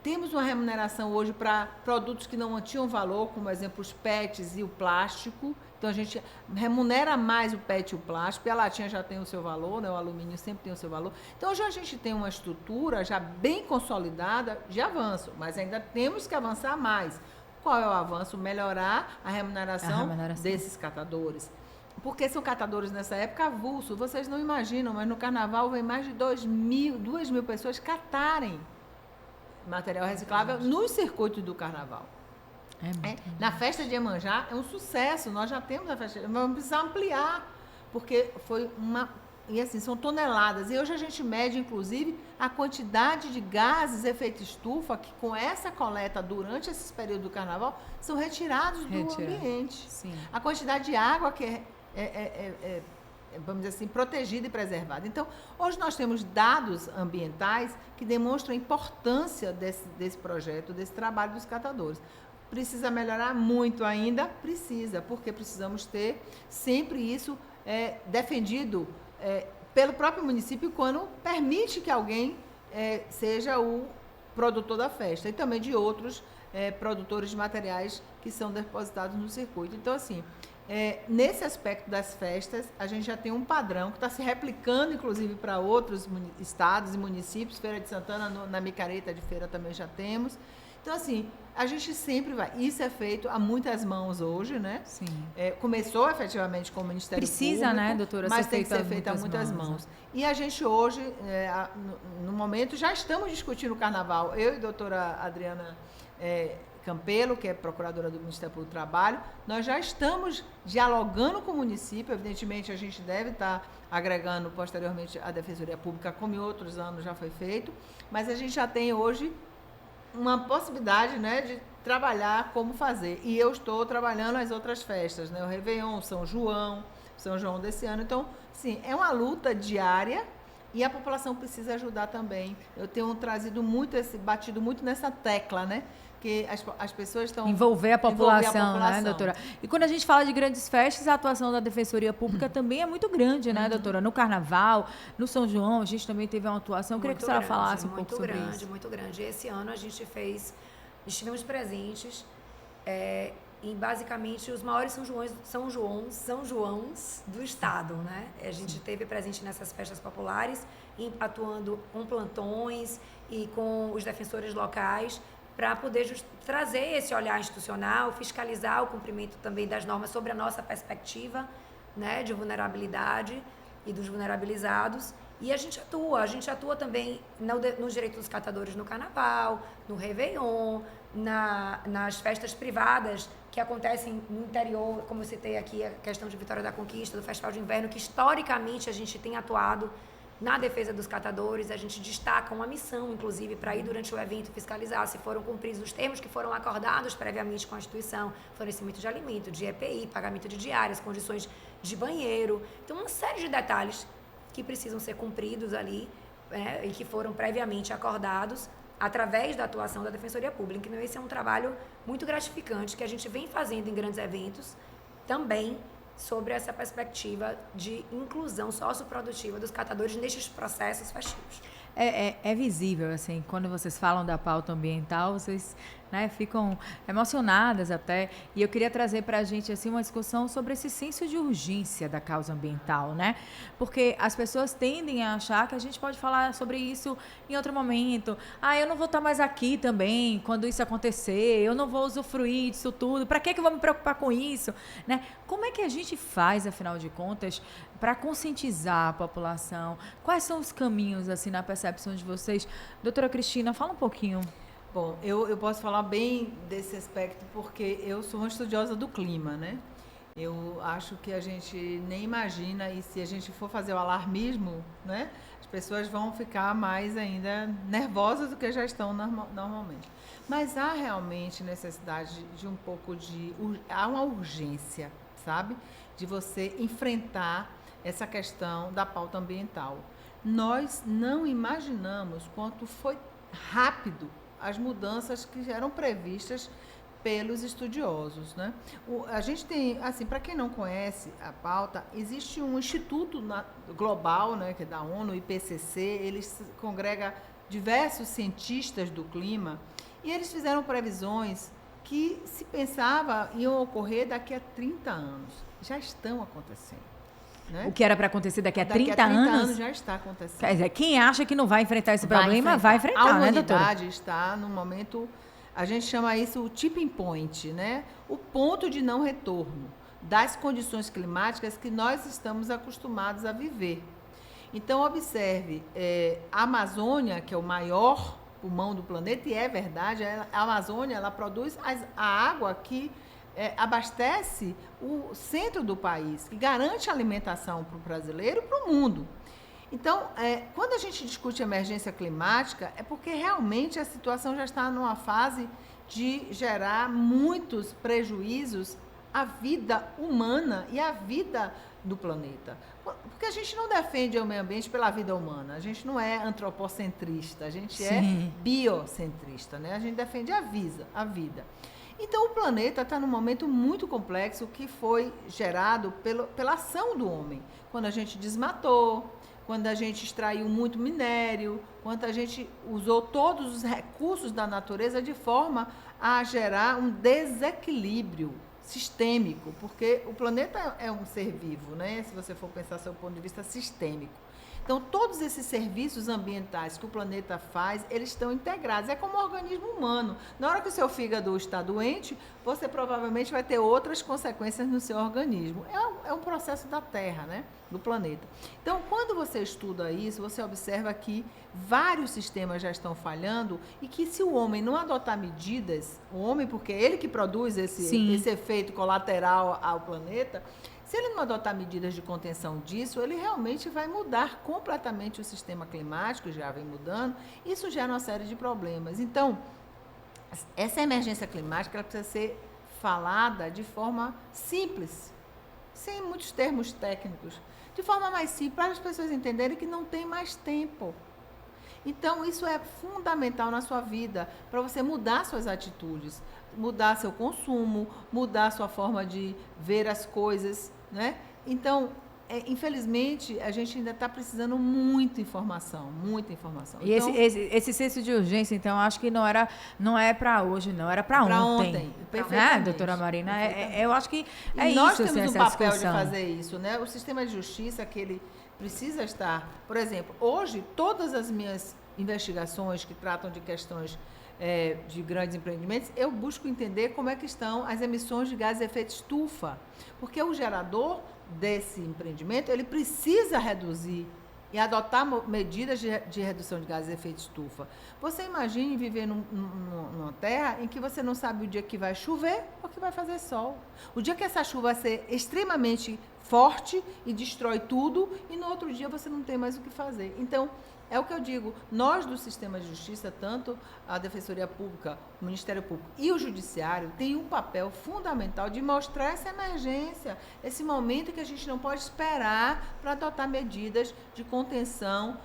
Temos uma remuneração hoje para produtos que não tinham valor, como, por exemplo, os PETs e o plástico. Então, a gente remunera mais o PET e o plástico, e a latinha já tem o seu valor, né? O alumínio sempre tem o seu valor. Então, hoje a gente tem uma estrutura já bem consolidada de avanço, mas ainda temos que avançar mais. Qual é o avanço? Melhorar a remuneração desses catadores. Porque são catadores nessa época avulso. Vocês não imaginam, mas no carnaval vem mais de 2 mil pessoas catarem material reciclável nos circuitos do carnaval. Na festa de Iemanjá é um sucesso, nós já temos a festa, vamos precisar ampliar, porque foi e assim, são toneladas, e hoje a gente mede, inclusive, a quantidade de gases efeito estufa que com essa coleta durante esse período do carnaval são retirados do ambiente. Sim. A quantidade de água que vamos dizer assim, protegida e preservada. Então, hoje nós temos dados ambientais que demonstram a importância desse projeto, desse trabalho dos catadores. Precisa melhorar muito ainda? Precisa, porque precisamos ter sempre isso defendido pelo próprio município quando permite que alguém seja o produtor da festa e também de outros produtores de materiais que são depositados no circuito. Então, assim, nesse aspecto das festas, a gente já tem um padrão que está se replicando, inclusive, para outros estados e municípios. Feira de Santana, na micareta de feira também já temos. Então, assim, a gente sempre vai. Isso é feito a muitas mãos hoje, né? Sim. Começou efetivamente com o Ministério Público, né, doutora? Mas tem que ser feito a muitas mãos. E a gente hoje, no momento, já estamos discutindo o carnaval. Eu e a doutora Adriana Campelo, que é procuradora do Ministério Público do Trabalho, nós já estamos dialogando com o município. Evidentemente, a gente deve estar agregando posteriormente a Defensoria Pública, como em outros anos já foi feito, mas a gente já tem hoje uma possibilidade, né, de trabalhar como fazer. E eu estou trabalhando as outras festas, né, o Réveillon, São João desse ano. Então, sim, é uma luta diária e a população precisa ajudar também. Eu tenho batido muito nessa tecla, né, que as pessoas estão... Envolver a população, né, doutora? E quando a gente fala de grandes festas, a atuação da Defensoria Pública também é muito grande, né, doutora? No Carnaval, no São João, a gente também teve uma atuação. Eu queria que a senhora falasse um pouco sobre isso. Muito grande. Esse ano a gente estivemos presentes em basicamente os maiores São Joões do estado, né? A gente teve presente nessas festas populares, atuando com plantões e com os defensores locais, para poder trazer esse olhar institucional, fiscalizar o cumprimento também das normas sobre a nossa perspectiva, né, de vulnerabilidade e dos vulnerabilizados. E a gente atua também nos direitos dos catadores no Carnaval, no Réveillon, nas festas privadas que acontecem no interior, como eu citei aqui, a questão de Vitória da Conquista, do Festival de Inverno, que historicamente a gente tem atuado na defesa dos catadores. A gente destaca uma missão, inclusive, para ir durante o evento fiscalizar se foram cumpridos os termos que foram acordados previamente com a instituição, fornecimento de alimento, de EPI, pagamento de diárias, condições de banheiro. Então, uma série de detalhes que precisam ser cumpridos ali, e que foram previamente acordados através da atuação da Defensoria Pública. Então, esse é um trabalho muito gratificante que a gente vem fazendo em grandes eventos, também sobre essa perspectiva de inclusão socioprodutiva dos catadores nestes processos festivos. É visível, assim, quando vocês falam da pauta ambiental, vocês, né, ficam emocionadas até. E eu queria trazer para a gente assim, uma discussão sobre esse senso de urgência da causa ambiental, né? Porque as pessoas tendem a achar que a gente pode falar sobre isso em outro momento. Eu não vou estar mais aqui também quando isso acontecer, eu não vou usufruir disso tudo, para que eu vou me preocupar com isso, né? Como é que a gente faz, afinal de contas, para conscientizar a população? Quais são os caminhos, assim, na percepção de vocês? Doutora Cristina, fala um pouquinho. Bom, eu posso falar bem desse aspecto porque eu sou uma estudiosa do clima, né? Eu acho que a gente nem imagina, e se a gente for fazer o alarmismo, né, as pessoas vão ficar mais ainda nervosas do que já estão normalmente. Mas há realmente necessidade de um pouco de... Há uma urgência, sabe? De você enfrentar essa questão da pauta ambiental. nós não imaginamos quanto foi rápido as mudanças que eram previstas pelos estudiosos, né? A gente tem, assim, para quem não conhece a pauta, existe um instituto global, né, que é da ONU, o IPCC, ele congrega diversos cientistas do clima e eles fizeram previsões que se pensava iam ocorrer daqui a 30 anos. Já estão acontecendo. Né? O que era para acontecer daqui a 30 30 anos? anos já está acontecendo. Quer dizer, quem acha que não vai enfrentar esse problema, vai enfrentar, a né, doutora? humanidade está num momento, a gente chama isso o tipping point, né? O ponto de não retorno das condições climáticas que nós estamos acostumados a viver. Então, observe, a Amazônia, que é o maior pulmão do planeta, e é verdade, a Amazônia ela produz a água que abastece o centro do país, que garante a alimentação para o brasileiro e para o mundo. Então, quando a gente discute emergência climática, é porque realmente a situação já está numa fase de gerar muitos prejuízos à vida humana e à vida do planeta. Porque a gente não defende o meio ambiente pela vida humana, a gente não é antropocentrista, a gente é biocentrista, né? A gente defende a vida. Então, o planeta está num momento muito complexo que foi gerado pela ação do homem. Quando a gente desmatou, quando a gente extraiu muito minério, quando a gente usou todos os recursos da natureza de forma a gerar um desequilíbrio sistêmico, porque o planeta é um ser vivo, né? Se você for pensar do seu ponto de vista sistêmico. Então, todos esses serviços ambientais que o planeta faz, eles estão integrados. É como um organismo humano. Na hora que o seu fígado está doente, você provavelmente vai ter outras consequências no seu organismo. É um processo da Terra, né? Do planeta. Então, quando você estuda isso, você observa que vários sistemas já estão falhando e que se o homem não adotar medidas, o homem, porque é ele que produz esse efeito colateral ao planeta, se ele não adotar medidas de contenção disso, ele realmente vai mudar completamente o sistema climático, já vem mudando, isso gera uma série de problemas. Então, essa emergência climática ela precisa ser falada de forma simples, sem muitos termos técnicos, de forma mais simples, para as pessoas entenderem que não tem mais tempo. Então, isso é fundamental na sua vida, para você mudar suas atitudes, mudar seu consumo, mudar sua forma de ver as coisas, né? Então, infelizmente, a gente ainda está precisando muita informação. E então, esse senso de urgência, então, acho que não é para hoje, não, era para ontem. Perfeitamente. Doutora Marina? Eu acho que e nós temos um papel de fazer isso, né? O sistema de justiça, que ele precisa estar... Por exemplo, hoje, todas as minhas investigações que tratam de questões de grandes empreendimentos, eu busco entender como é que estão as emissões de gases de efeito estufa, porque o gerador desse empreendimento, ele precisa reduzir e adotar medidas de redução de gases de efeito estufa. Você imagine viver numa terra em que você não sabe o dia que vai chover ou que vai fazer sol. O dia que essa chuva vai ser extremamente forte e destrói tudo, e no outro dia você não tem mais o que fazer. Então, é o que eu digo, nós do sistema de justiça, tanto a Defensoria Pública, o Ministério Público e o Judiciário, tem um papel fundamental de mostrar essa emergência, esse momento que a gente não pode esperar para adotar medidas de contenção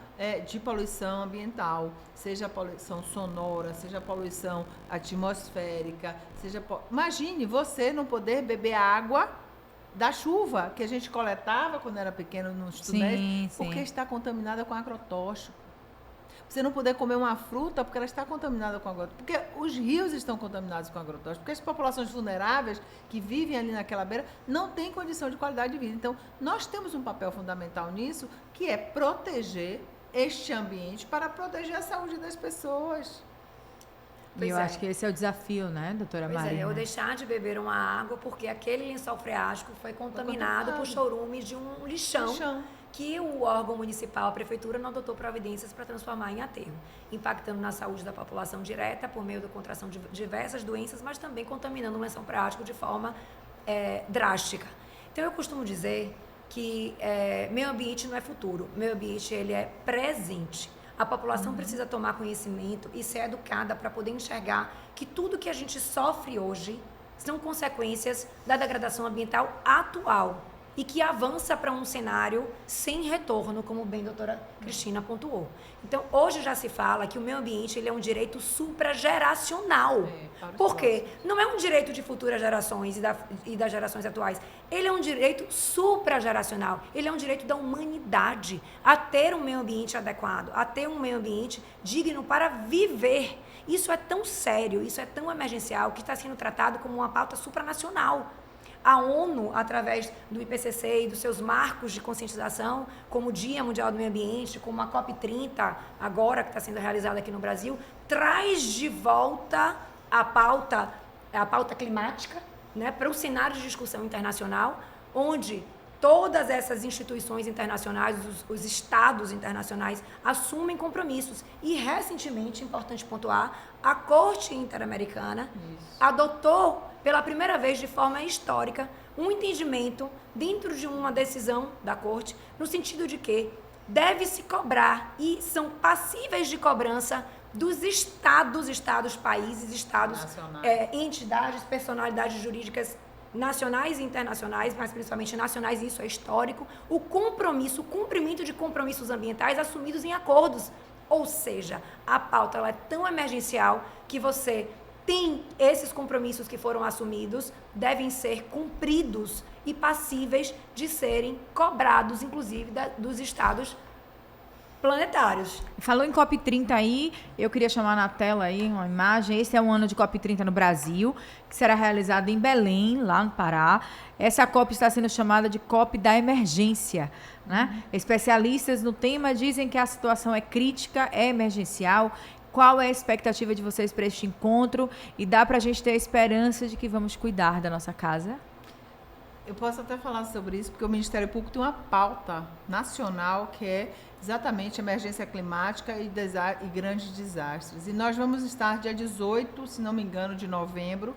de poluição ambiental, seja poluição sonora, seja poluição atmosférica, imagine você não poder beber água da chuva que a gente coletava quando era pequeno nos túneis, porque está contaminada com agrotóxico. Você não poder comer uma fruta porque ela está contaminada com agrotóxico, porque os rios estão contaminados com agrotóxico, porque as populações vulneráveis que vivem ali naquela beira não têm condição de qualidade de vida. Então, nós temos um papel fundamental nisso, que é proteger este ambiente para proteger a saúde das pessoas. E eu acho que esse é o desafio, né, doutora Marina? Eu deixar de beber uma água porque aquele lençol freático foi contaminado por chorume de um lixão que o órgão municipal, a prefeitura, não adotou providências para transformar em aterro, impactando na saúde da população direta por meio da contração de diversas doenças, mas também contaminando o lençol freático de forma drástica. Então, eu costumo dizer que meio ambiente não é futuro, meio ambiente ele é presente. A população precisa tomar conhecimento e ser educada para poder enxergar que tudo que a gente sofre hoje são consequências da degradação ambiental atual. e que avança para um cenário sem retorno, como bem a doutora Cristina pontuou. Então, hoje já se fala que o meio ambiente ele é um direito suprageracional. Por quê? Não é um direito de futuras gerações e das gerações atuais. Ele é um direito suprageracional. Ele é um direito da humanidade a ter um meio ambiente adequado, a ter um meio ambiente digno para viver. Isso é tão sério, isso é tão emergencial que está sendo tratado como uma pauta supranacional. A ONU, através do IPCC e dos seus marcos de conscientização, como o Dia Mundial do Meio Ambiente, como a COP30, agora que está sendo realizada aqui no Brasil, traz de volta a pauta climática, né, para o cenário de discussão internacional, onde todas essas instituições internacionais, os estados internacionais, assumem compromissos. E, recentemente, importante pontuar, a Corte Interamericana adotou, pela primeira vez de forma histórica, um entendimento dentro de uma decisão da Corte, no sentido de que deve-se cobrar, e são passíveis de cobrança, dos estados, países, entidades, personalidades jurídicas nacionais e internacionais, mas principalmente nacionais, e isso é histórico, o cumprimento de compromissos ambientais assumidos em acordos. Ou seja, a pauta ela é tão emergencial que você tem esses compromissos que foram assumidos, devem ser cumpridos e passíveis de serem cobrados, inclusive, dos estados planetários. Falou em COP30 aí, eu queria chamar na tela aí uma imagem. Esse é um ano de COP30 no Brasil, que será realizado em Belém, lá no Pará. Essa COP está sendo chamada de COP da emergência, né? Especialistas no tema dizem que a situação é crítica, é emergencial. Qual é a expectativa de vocês para este encontro? E dá para a gente ter a esperança de que vamos cuidar da nossa casa? Eu posso até falar sobre isso, porque o Ministério Público tem uma pauta nacional que é exatamente emergência climática e grandes desastres. E nós vamos estar dia 18, se não me engano, de novembro,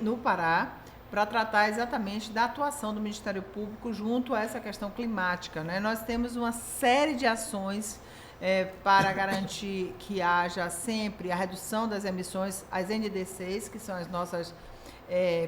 no Pará, para tratar exatamente da atuação do Ministério Público junto a essa questão climática, né? Nós temos uma série de ações para garantir que haja sempre a redução das emissões, as NDCs, que são as nossas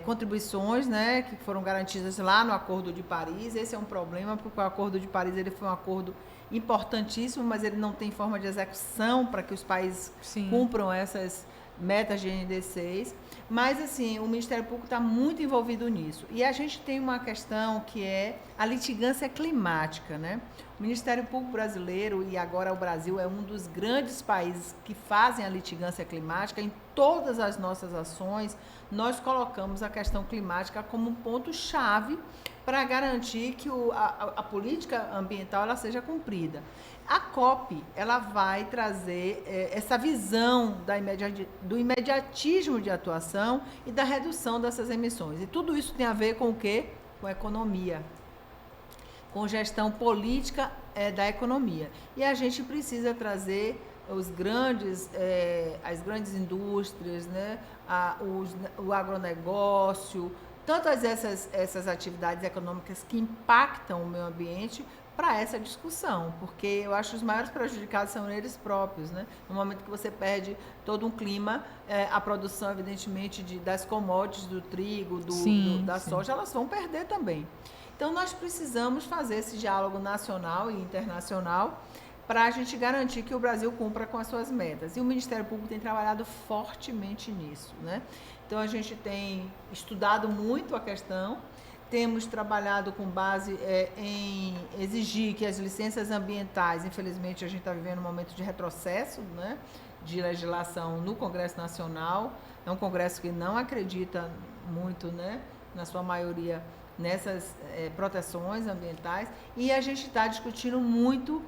contribuições, né, que foram garantidas lá no Acordo de Paris. Esse é um problema, porque o Acordo de Paris ele foi um acordo importantíssimo, mas ele não tem forma de execução para que os países cumpram essas metas de NDCs. Mas, assim, o Ministério Público está muito envolvido nisso. E a gente tem uma questão que é a litigância climática, né? O Ministério Público brasileiro, e agora o Brasil, é um dos grandes países que fazem a litigância climática. Em todas as nossas ações, nós colocamos a questão climática como um ponto-chave para garantir que a política ambiental ela seja cumprida. A COP ela vai trazer essa visão do imediatismo de atuação e da redução dessas emissões. E tudo isso tem a ver com o quê? Com a economia, com gestão política da economia. E a gente precisa trazer as grandes indústrias, né? O agronegócio, tantas essas atividades econômicas que impactam o meio ambiente para essa discussão, porque eu acho que os maiores prejudicados são eles próprios, né? No momento que você perde todo um clima, a produção, evidentemente, das commodities, do trigo, da soja, elas vão perder também. Então, nós precisamos fazer esse diálogo nacional e internacional para a gente garantir que o Brasil cumpra com as suas metas. E o Ministério Público tem trabalhado fortemente nisso, né? Então, a gente tem estudado muito a questão, temos trabalhado com base em exigir que as licenças ambientais, infelizmente a gente está vivendo um momento de retrocesso, né, de legislação no Congresso Nacional. É um Congresso que não acredita muito, né, na sua maioria, nessas proteções ambientais. E a gente está discutindo muito,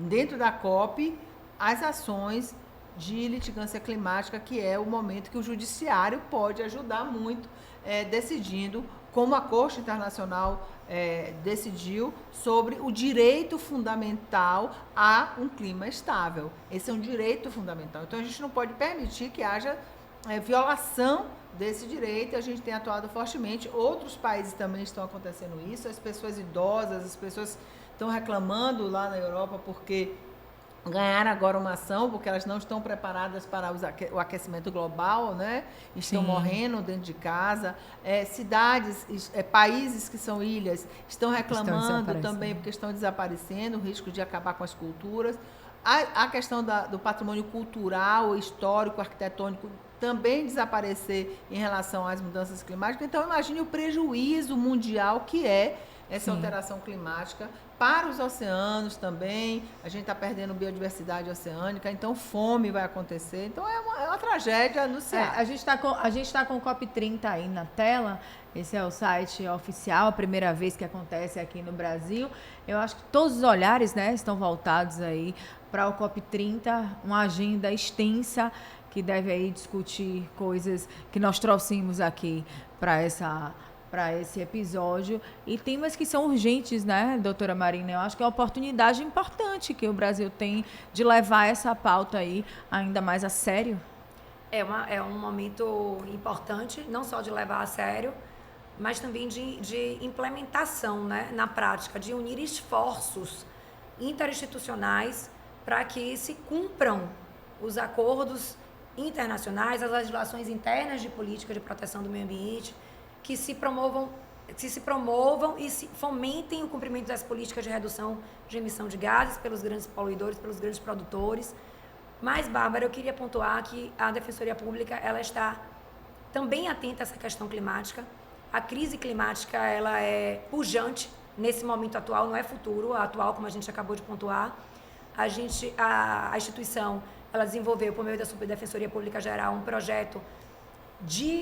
dentro da COP, as ações de litigância climática, que é o momento que o judiciário pode ajudar muito, decidindo, como a Corte Internacional decidiu, sobre o direito fundamental a um clima estável. Esse é um direito fundamental. Então, a gente não pode permitir que haja violação desse direito. A gente tem atuado fortemente. Outros países também estão acontecendo isso. As pessoas idosas, as pessoas estão reclamando lá na Europa porque ganharam agora uma ação, porque elas não estão preparadas para o aquecimento global, né? Estão morrendo dentro de casa. Cidades, países que são ilhas, estão reclamando também, porque estão desaparecendo, o risco de acabar com as culturas. A questão do patrimônio cultural, histórico, arquitetônico, também desaparecer em relação às mudanças climáticas. Então, imagine o prejuízo mundial que é essa alteração climática para os oceanos também. A gente está perdendo biodiversidade oceânica, então fome vai acontecer. Então, é uma tragédia anunciada. A gente está com o COP30 aí na tela. Esse é o site oficial, a primeira vez que acontece aqui no Brasil. Eu acho que todos os olhares, né, estão voltados aí para o COP30, uma agenda extensa que deve aí discutir coisas que nós trouxemos aqui para esse episódio, e temas que são urgentes, né, doutora Marina? Eu acho que é uma oportunidade importante que o Brasil tem de levar essa pauta aí ainda mais a sério. É um momento importante, não só de levar a sério, mas também de implementação, né, na prática, de unir esforços interinstitucionais para que se cumpram os acordos internacionais, as legislações internas de política de proteção do meio ambiente, que se promovam e se fomentem o cumprimento das políticas de redução de emissão de gases pelos grandes poluidores, pelos grandes produtores. Mas, Bárbara, eu queria pontuar que a Defensoria Pública ela está também atenta a essa questão climática. A crise climática ela é pujante nesse momento atual, não é futuro, atual, como a gente acabou de pontuar. A instituição ela desenvolveu, por meio da Subdefensoria Pública Geral, um projeto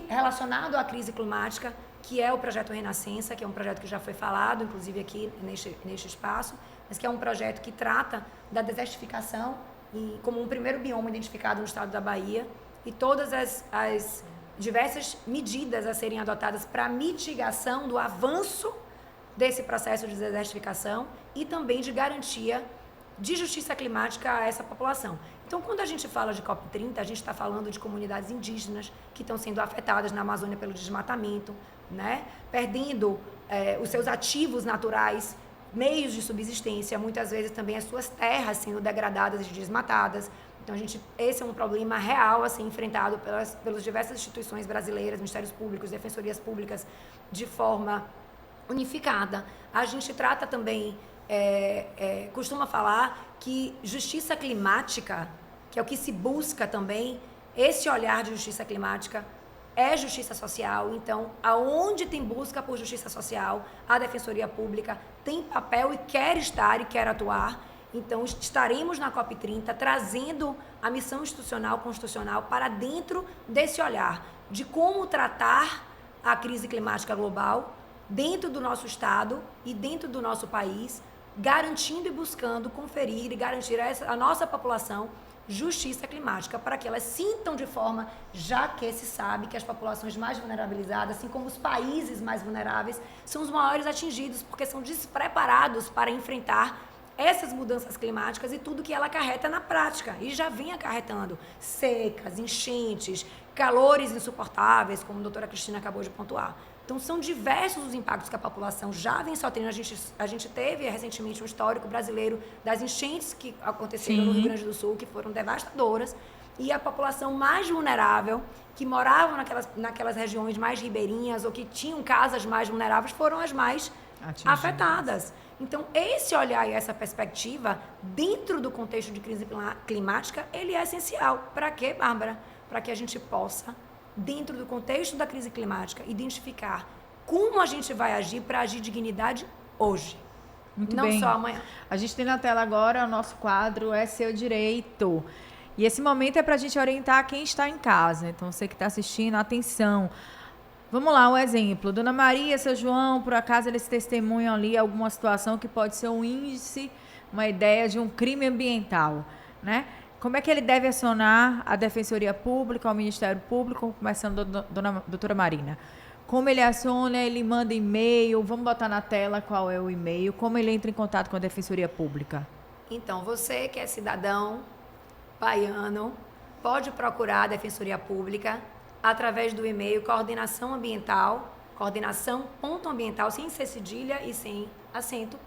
relacionado à crise climática, que é o projeto Renascença, que é um projeto que já foi falado, inclusive aqui neste espaço, mas que é um projeto que trata da desertificação como um primeiro bioma identificado no estado da Bahia, e todas as diversas medidas a serem adotadas para a mitigação do avanço desse processo de desertificação e também de garantia de justiça climática a essa população. Então, quando a gente fala de COP30, a gente está falando de comunidades indígenas que estão sendo afetadas na Amazônia pelo desmatamento, né? Perdendo os seus ativos naturais, meios de subsistência, muitas vezes também as suas terras sendo degradadas e desmatadas. Então, esse é um problema real a ser enfrentado pelas diversas instituições brasileiras, ministérios públicos, defensorias públicas, de forma unificada. A gente trata também, costuma falar que justiça climática, que é o que se busca também, esse olhar de justiça climática é justiça social. Então, aonde tem busca por justiça social, a Defensoria Pública tem papel e quer estar e quer atuar. Então, estaremos na COP30 trazendo a missão institucional, constitucional para dentro desse olhar de como tratar a crise climática global dentro do nosso estado e dentro do nosso país, garantindo e buscando conferir e garantir a nossa população justiça climática, para que elas sintam de forma, já que se sabe que as populações mais vulnerabilizadas, assim como os países mais vulneráveis, são os maiores atingidos, porque são despreparados para enfrentar essas mudanças climáticas e tudo que ela acarreta na prática, e já vem acarretando secas, enchentes, calores insuportáveis, como a doutora Cristina acabou de pontuar. Então, são diversos os impactos que a população já vem sofrendo. A gente teve recentemente um histórico brasileiro das enchentes que aconteceram no Rio Grande do Sul, que foram devastadoras, e a população mais vulnerável, que moravam naquelas regiões mais ribeirinhas ou que tinham casas mais vulneráveis, foram as mais afetadas. Então, esse olhar e essa perspectiva, dentro do contexto de crise climática, ele é essencial. Para quê, Bárbara? Para que a gente possa, dentro do contexto da crise climática, identificar como a gente vai agir para agir dignidade hoje. Muito não bem. Só amanhã. A gente tem na tela agora o nosso quadro É Seu Direito. E esse momento é para a gente orientar quem está em casa. Então, você que está assistindo, atenção. Vamos lá, um exemplo. Dona Maria, seu João, por acaso eles testemunham ali alguma situação que pode ser um índice, uma ideia de um crime ambiental, né? Como é que ele deve acionar a Defensoria Pública, o Ministério Público, começando doutora Marina? Como ele aciona, ele manda e-mail, vamos botar na tela qual é o e-mail, como ele entra em contato com a Defensoria Pública? Então, você que é cidadão baiano, pode procurar a Defensoria Pública através do e-mail coordenação.ambiental, sem ser cedilha e sem acento,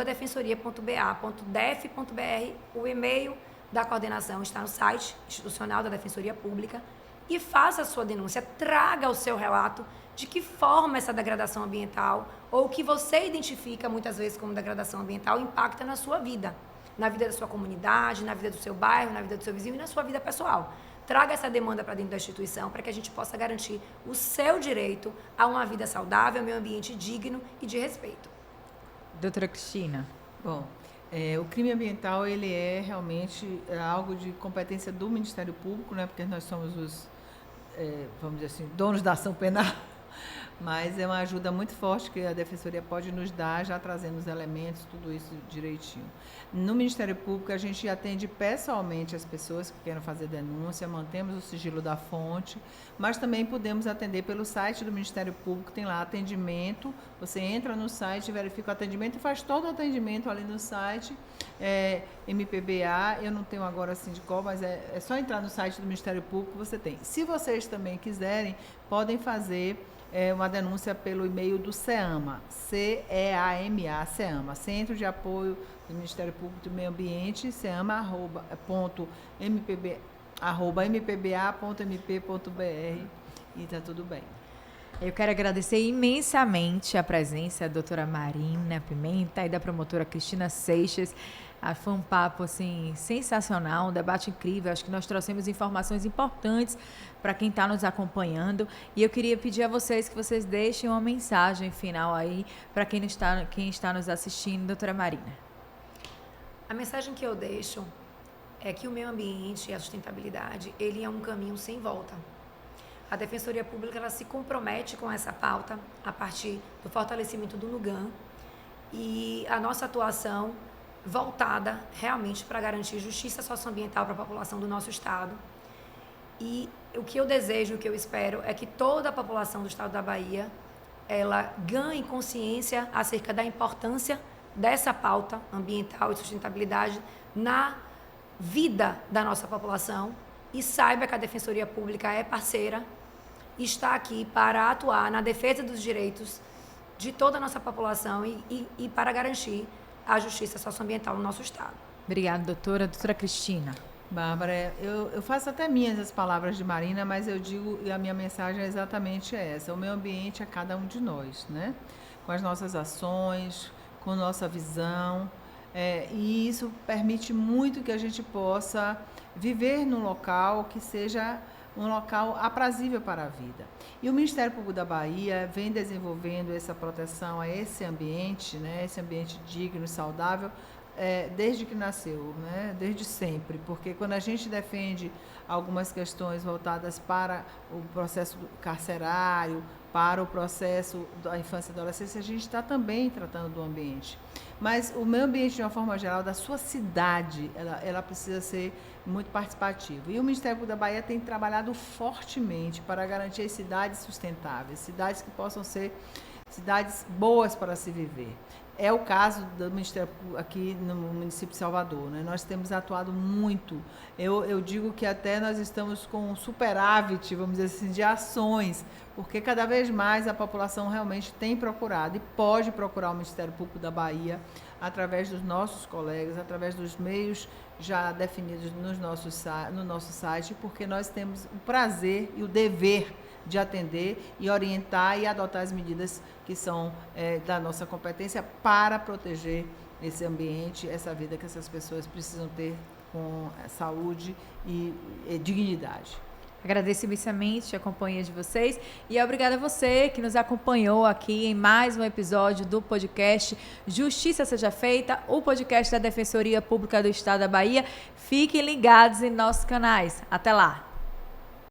defensoria.ba.def.br. O e-mail da coordenação está no site institucional da Defensoria Pública. E faça a sua denúncia, traga o seu relato de que forma essa degradação ambiental ou o que você identifica muitas vezes como degradação ambiental impacta na sua vida, na vida da sua comunidade, na vida do seu bairro, na vida do seu vizinho e na sua vida pessoal. Traga essa demanda para dentro da instituição para que a gente possa garantir o seu direito a uma vida saudável, a um meio ambiente digno e de respeito. Doutora Cristina. Bom, o crime ambiental ele é realmente algo de competência do Ministério Público, né? Porque nós somos os, vamos dizer assim, donos da ação penal, mas é uma ajuda muito forte que a Defensoria pode nos dar, já trazendo os elementos, tudo isso direitinho. No Ministério Público, a gente atende pessoalmente as pessoas que querem fazer denúncia, mantemos o sigilo da fonte, mas também podemos atender pelo site do Ministério Público, tem lá atendimento, você entra no site, verifica o atendimento e faz todo o atendimento ali no site, MPBA, eu não tenho agora assim de qual, mas é só entrar no site do Ministério Público, você tem. Se vocês também quiserem, podem fazer uma denúncia pelo e-mail do CEAMA, CEAMA, CEAMA, Centro de Apoio do Ministério Público do Meio Ambiente, ceama.mpba.mp.br e está tudo bem. Eu quero agradecer imensamente a presença da doutora Marina Pimenta e da promotora Cristina Seixas. Foi um papo assim, sensacional, um debate incrível. Acho que nós trouxemos informações importantes para quem está nos acompanhando. E eu queria pedir a vocês que vocês deixem uma mensagem final aí para quem está nos assistindo. Doutora Marina. A mensagem que eu deixo é que o meio ambiente e a sustentabilidade, ele é um caminho sem volta. A Defensoria Pública ela se compromete com essa pauta a partir do fortalecimento do NUGAM e a nossa atuação voltada realmente para garantir justiça socioambiental para a população do nosso estado. E o que eu desejo, o que eu espero é que toda a população do estado da Bahia ela ganhe consciência acerca da importância dessa pauta ambiental e sustentabilidade na vida da nossa população e saiba que a Defensoria Pública é parceira e está aqui para atuar na defesa dos direitos de toda a nossa população e para garantir a justiça socioambiental no nosso estado. Obrigada, doutora. Doutora Cristina. Bárbara, eu faço até minhas as palavras de Marina, mas eu digo, e a minha mensagem é exatamente essa, o meio ambiente é cada um de nós, né? Com as nossas ações, com nossa visão, e isso permite muito que a gente possa viver num local que seja um local aprazível para a vida. E o Ministério Público da Bahia vem desenvolvendo essa proteção a esse ambiente, né, esse ambiente digno e saudável, desde que nasceu, né, desde sempre, porque quando a gente defende algumas questões voltadas para o processo carcerário, para o processo da infância e adolescência, a gente está também tratando do ambiente. Mas o meio ambiente, de uma forma geral, da sua cidade, ela precisa ser muito participativo. E o Ministério Público da Bahia tem trabalhado fortemente para garantir as cidades sustentáveis, cidades que possam ser cidades boas para se viver. É o caso do Ministério Público aqui no município de Salvador, né? Nós temos atuado muito. Eu digo que até nós estamos com um superávit, vamos dizer assim, de ações, porque cada vez mais a população realmente tem procurado e pode procurar o Ministério Público da Bahia através dos nossos colegas, através dos meios já definidos no nosso site, porque nós temos o prazer e o dever de atender e orientar e adotar as medidas que são da nossa competência para proteger esse ambiente, essa vida que essas pessoas precisam ter com saúde e dignidade. Agradeço imensamente a companhia de vocês e obrigada a você que nos acompanhou aqui em mais um episódio do podcast Justiça Seja Feita, o podcast da Defensoria Pública do Estado da Bahia. Fiquem ligados em nossos canais. Até lá!